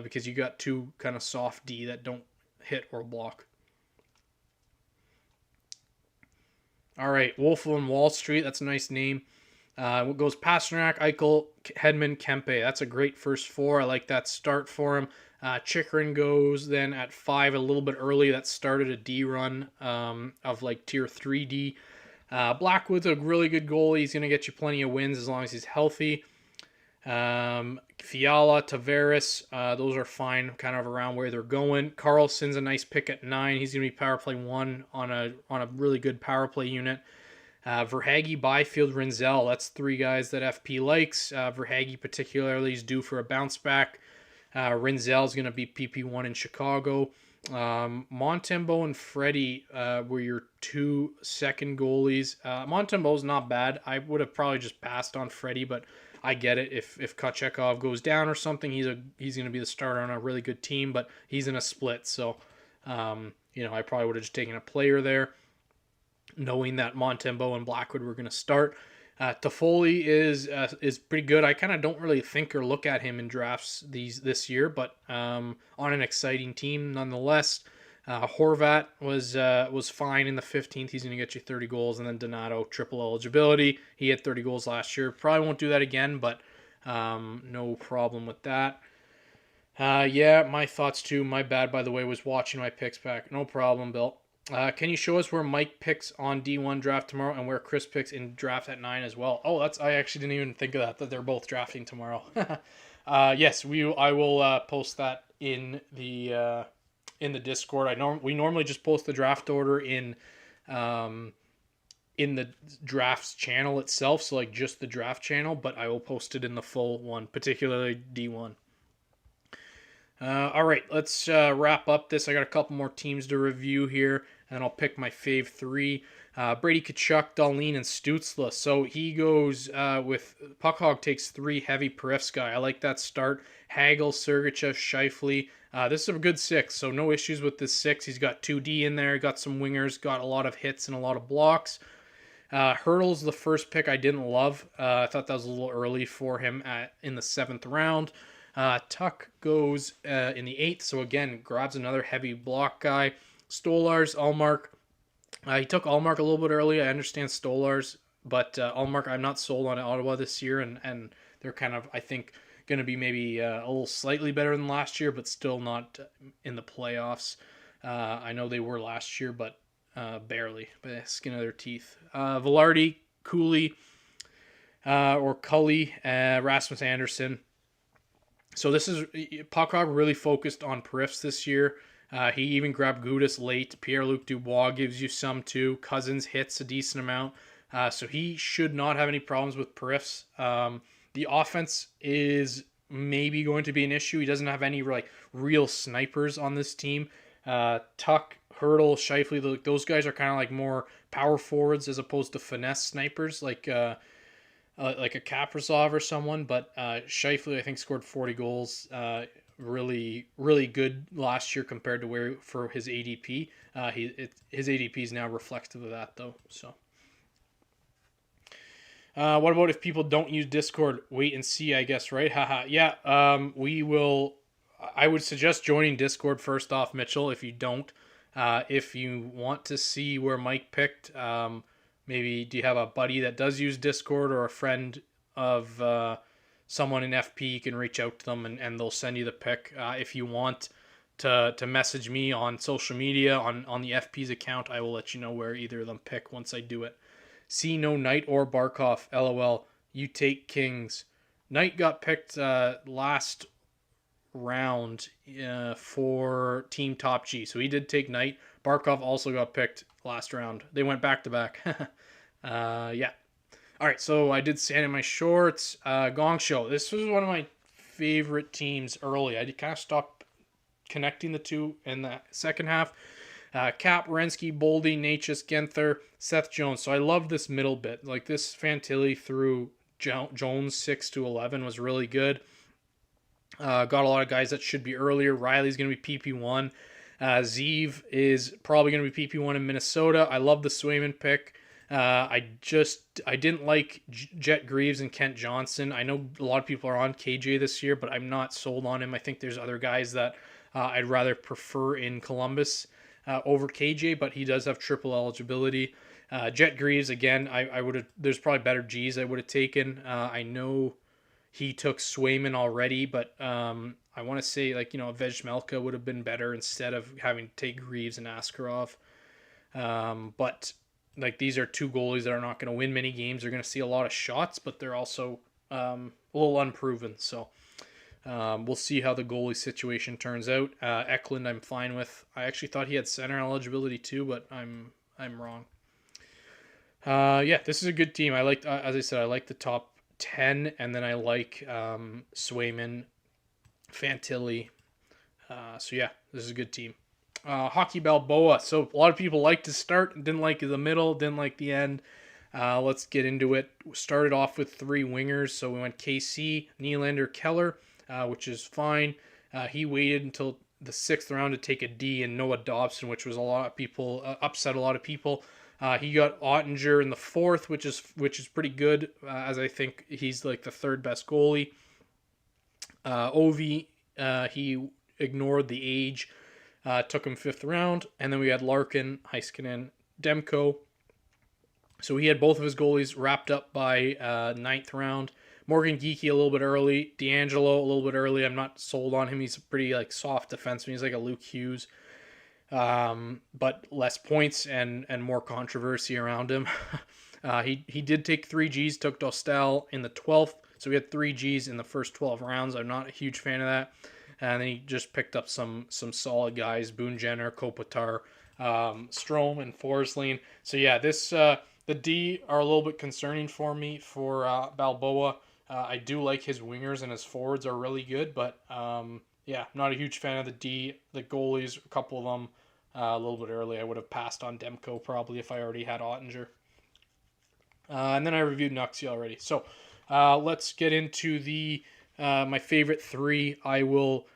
Because you got two kind of soft D that don't hit or block. All right, Wolf on Wall Street. That's a nice name. What goes Pasternak, Eichel, Hedman, Kempe. That's a great first 4. I like that start for him. Chikrin goes then at 5 a little bit early. That started a D run of like tier 3D. Blackwood's a really good goalie. He's going to get you plenty of wins as long as he's healthy. Fiala, Tavares, those are fine, kind of around where they're going. Carlson's a nice pick at 9. He's going to be power play 1 on a really good power play unit. Verhaeghe, Byfield, Rinzel. That's 3 guys that FP likes. Verhaeghe particularly is due for a bounce back. Rinzel's going to be PP1 in Chicago. Montembeault and Freddie were your 2 second goalies. Montembeault's not bad. I would have probably just passed on Freddie, but I get it. If Kochekov goes down or something, he's going to be the starter on a really good team, but he's in a split. So, I probably would have just taken a player there, knowing that Montembeault and Blackwood were going to start. Toffoli is pretty good. I kind of don't really think or look at him in drafts this year, but on an exciting team nonetheless. Horvat was fine in the 15th. He's going to get you 30 goals. And then Donato, triple eligibility. He had 30 goals last year. Probably won't do that again, but no problem with that. Yeah, my thoughts too. My bad, by the way, was watching my picks back. No problem, Bill. Can you show us where Mike picks on D1 draft tomorrow and where Chris picks in draft at 9 as well? Oh, I actually didn't even think of that they're both drafting tomorrow. Yes, I will post that in the Discord. We normally just post the draft order in the drafts channel itself, so like just the draft channel, but I will post it in the full one, particularly D1. All right, let's wrap up this. I got a couple more teams to review here, and I'll pick my fave 3. Brady Tkachuk, Dahlin, and Stützle. So he goes with Puckhog takes 3 heavy Periffs guy. I like that start. Hagel, Sergachev, Scheifele. This is a good 6, so no issues with this 6. He's got 2D in there, got some wingers, got a lot of hits and a lot of blocks. Hurdle's the first pick I didn't love. I thought that was a little early for him in the 7th round. Tuck goes in the 8th, so again, grabs another heavy block guy. Stolarz, Allmark. He took Allmark a little bit early. I understand Stolarz, but Allmark, I'm not sold on Ottawa this year, and they're kind of, I think, going to be maybe a little slightly better than last year, but still not in the playoffs. I know they were last year, but barely, by the skin of their teeth. Velarde, Cooley, or Cully, Rasmus Anderson. So this is Puckhog really focused on Periffs this year. He even grabbed Gudis late. Pierre-Luc Dubois gives you some too. Cousins hits a decent amount. So he should not have any problems with Periffs. The offense is maybe going to be an issue. He doesn't have any like real snipers on this team. Tuck, Hurdle, Scheifele, those guys are kind of like more power forwards as opposed to finesse snipers like a Kaprizov or someone. But Scheifele, I think, scored 40 goals. Really, really good last year compared to for his ADP. His ADP is now reflective of that though. So. What about if people don't use Discord? Wait and see, I guess, right? Haha. Yeah, we will. I would suggest joining Discord first off, Mitchell, if you don't. If you want to see where Mike picked, maybe do you have a buddy that does use Discord or a friend of someone in FP? You can reach out to them and they'll send you the pick. If you want to message me on social media, on the FP's account, I will let you know where either of them pick once I do it. See no Knight or Barkov. LOL. You take Kings. Knight got picked last round for Team Top G. So he did take Knight. Barkov also got picked last round. They went back to back. Yeah. All right. So I did sand in my shorts. Gong Show. This was one of my favorite teams early. I kind of stopped connecting the two in the second half. Cap, Renski, Boldy, Natchez, Genther, Seth Jones. So I love this middle bit. Like this Fantilli through Jones 6 to 11 was really good. Got a lot of guys that should be earlier. Riley's going to be PP1. Zeev is probably going to be PP1 in Minnesota. I love the Swayman pick. I didn't like Jet Greaves and Kent Johnson. I know a lot of people are on KJ this year, but I'm not sold on him. I think there's other guys that I'd rather prefer in Columbus over KJ, but he does have triple eligibility. Jet Greaves, again, I would have. There's probably better G's I would have taken. I know he took Swayman already, but I want to say Vejmelka would have been better instead of having to take Greaves and Askarov. But like these are two goalies that are not going to win many games. They're going to see a lot of shots, but they're also a little unproven. So. We'll see how the goalie situation turns out. Eklund, I'm fine with. I actually thought he had center eligibility too, but I'm wrong. Yeah, this is a good team. I like, as I said, I like the top 10, and then I like Swayman, Fantilli. So yeah, this is a good team. Hockey Balboa. So a lot of people like to start, didn't like the middle, didn't like the end. Let's get into it. We started off with 3 wingers, so we went KC, Nylander, Keller. Which is fine. He waited until the 6th round to take a D and Noah Dobson, which was a lot of people upset a lot of people. He got Ottinger in the 4th, which is pretty good, as I think he's like the 3rd best goalie. Ovi, he ignored the age. Took him 5th round. And then we had Larkin, Heiskanen, Demko. So he had both of his goalies wrapped up by 9th round. Morgan Geekie a little bit early. D'Angelo a little bit early. I'm not sold on him. He's a pretty like soft defenseman. He's like a Luke Hughes, but less points and more controversy around him. He did take 3 Gs. Took Dostal in the 12th. So we had 3 Gs in the first 12 rounds. I'm not a huge fan of that. And then he just picked up some solid guys: Boone Jenner, Kopitar, Strome, and Forsling. So yeah, this the D are a little bit concerning for me for Balboa. I do like his wingers and his forwards are really good, but yeah, not a huge fan of the D. The goalies, a couple of them a little bit early. I would have passed on Demko probably if I already had Ottinger. And then I reviewed Nuxie already. So let's get into the my favorite 3. I will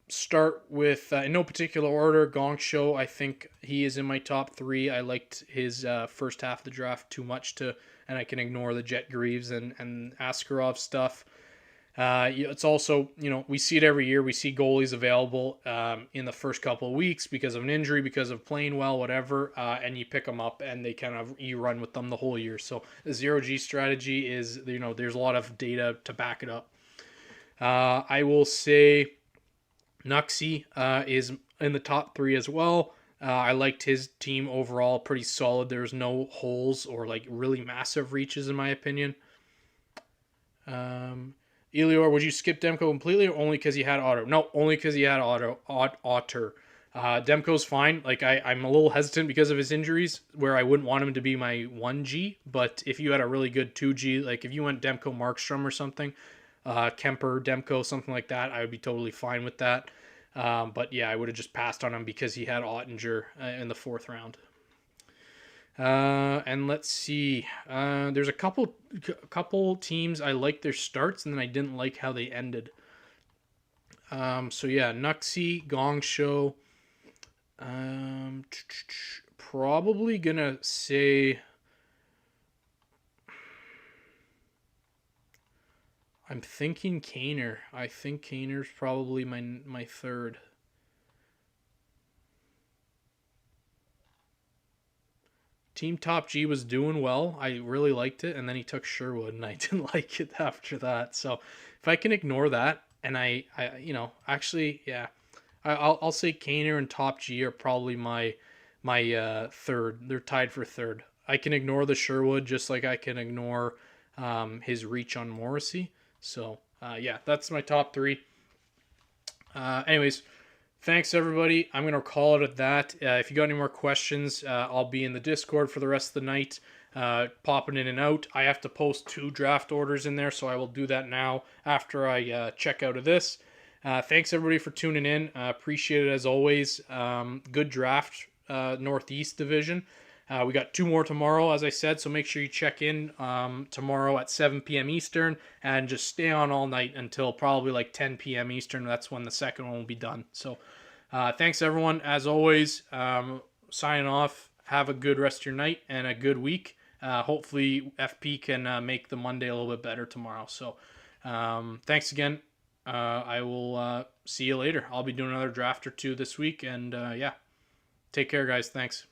start with, in no particular order, Gong Show. I think he is in my top 3. I liked his first half of the draft too much and I can ignore the Jet Greaves and Askarov stuff. It's also, we see it every year. We see goalies available in the first couple of weeks because of an injury, because of playing well, whatever, and you pick them up and you run with them the whole year. So the 0G strategy is, there's a lot of data to back it up. I will say Nuxie is in the top 3 as well. I liked his team overall, pretty solid. There's no holes or like really massive reaches in my opinion. Elior, would you skip Demko completely or only because he had Otto? No, only because he had Otter. Demko's fine. Like I'm a little hesitant because of his injuries, where I wouldn't want him to be my 1G. But if you had a really good 2G, like if you went Demko Markstrom or something, Kemper, Demko, something like that, I would be totally fine with that. But yeah, I would have just passed on him because he had Ottinger in the 4th round. And let's see. There's a couple teams I liked their starts, and then I didn't like how they ended. So yeah, Nuxie, Gong Show. Probably gonna say. I'm thinking Kaner. I think Kaner's probably my 3rd. Team Top G was doing well. I really liked it, and then he took Sherwood, and I didn't like it after that. So if I can ignore that, and actually, yeah, I'll say Kaner and Top G are probably my 3rd. They're tied for 3rd. I can ignore the Sherwood just like I can ignore his reach on Morrissey. So yeah, that's my top 3. Anyways. Thanks, everybody. I'm going to call it at that. If you got any more questions, I'll be in the Discord for the rest of the night, popping in and out. I have to post 2 draft orders in there, so I will do that now after I check out of this. Thanks, everybody, for tuning in. Appreciate it, as always. Good draft, Northeast Division. We got 2 more tomorrow, as I said, so make sure you check in tomorrow at 7 p.m. Eastern and just stay on all night until probably like 10 p.m. Eastern. That's when the second one will be done. So thanks, everyone. As always, signing off. Have a good rest of your night and a good week. Hopefully, FP can make the Monday a little bit better tomorrow. So thanks again. I will see you later. I'll be doing another draft or 2 this week. And yeah, take care, guys. Thanks.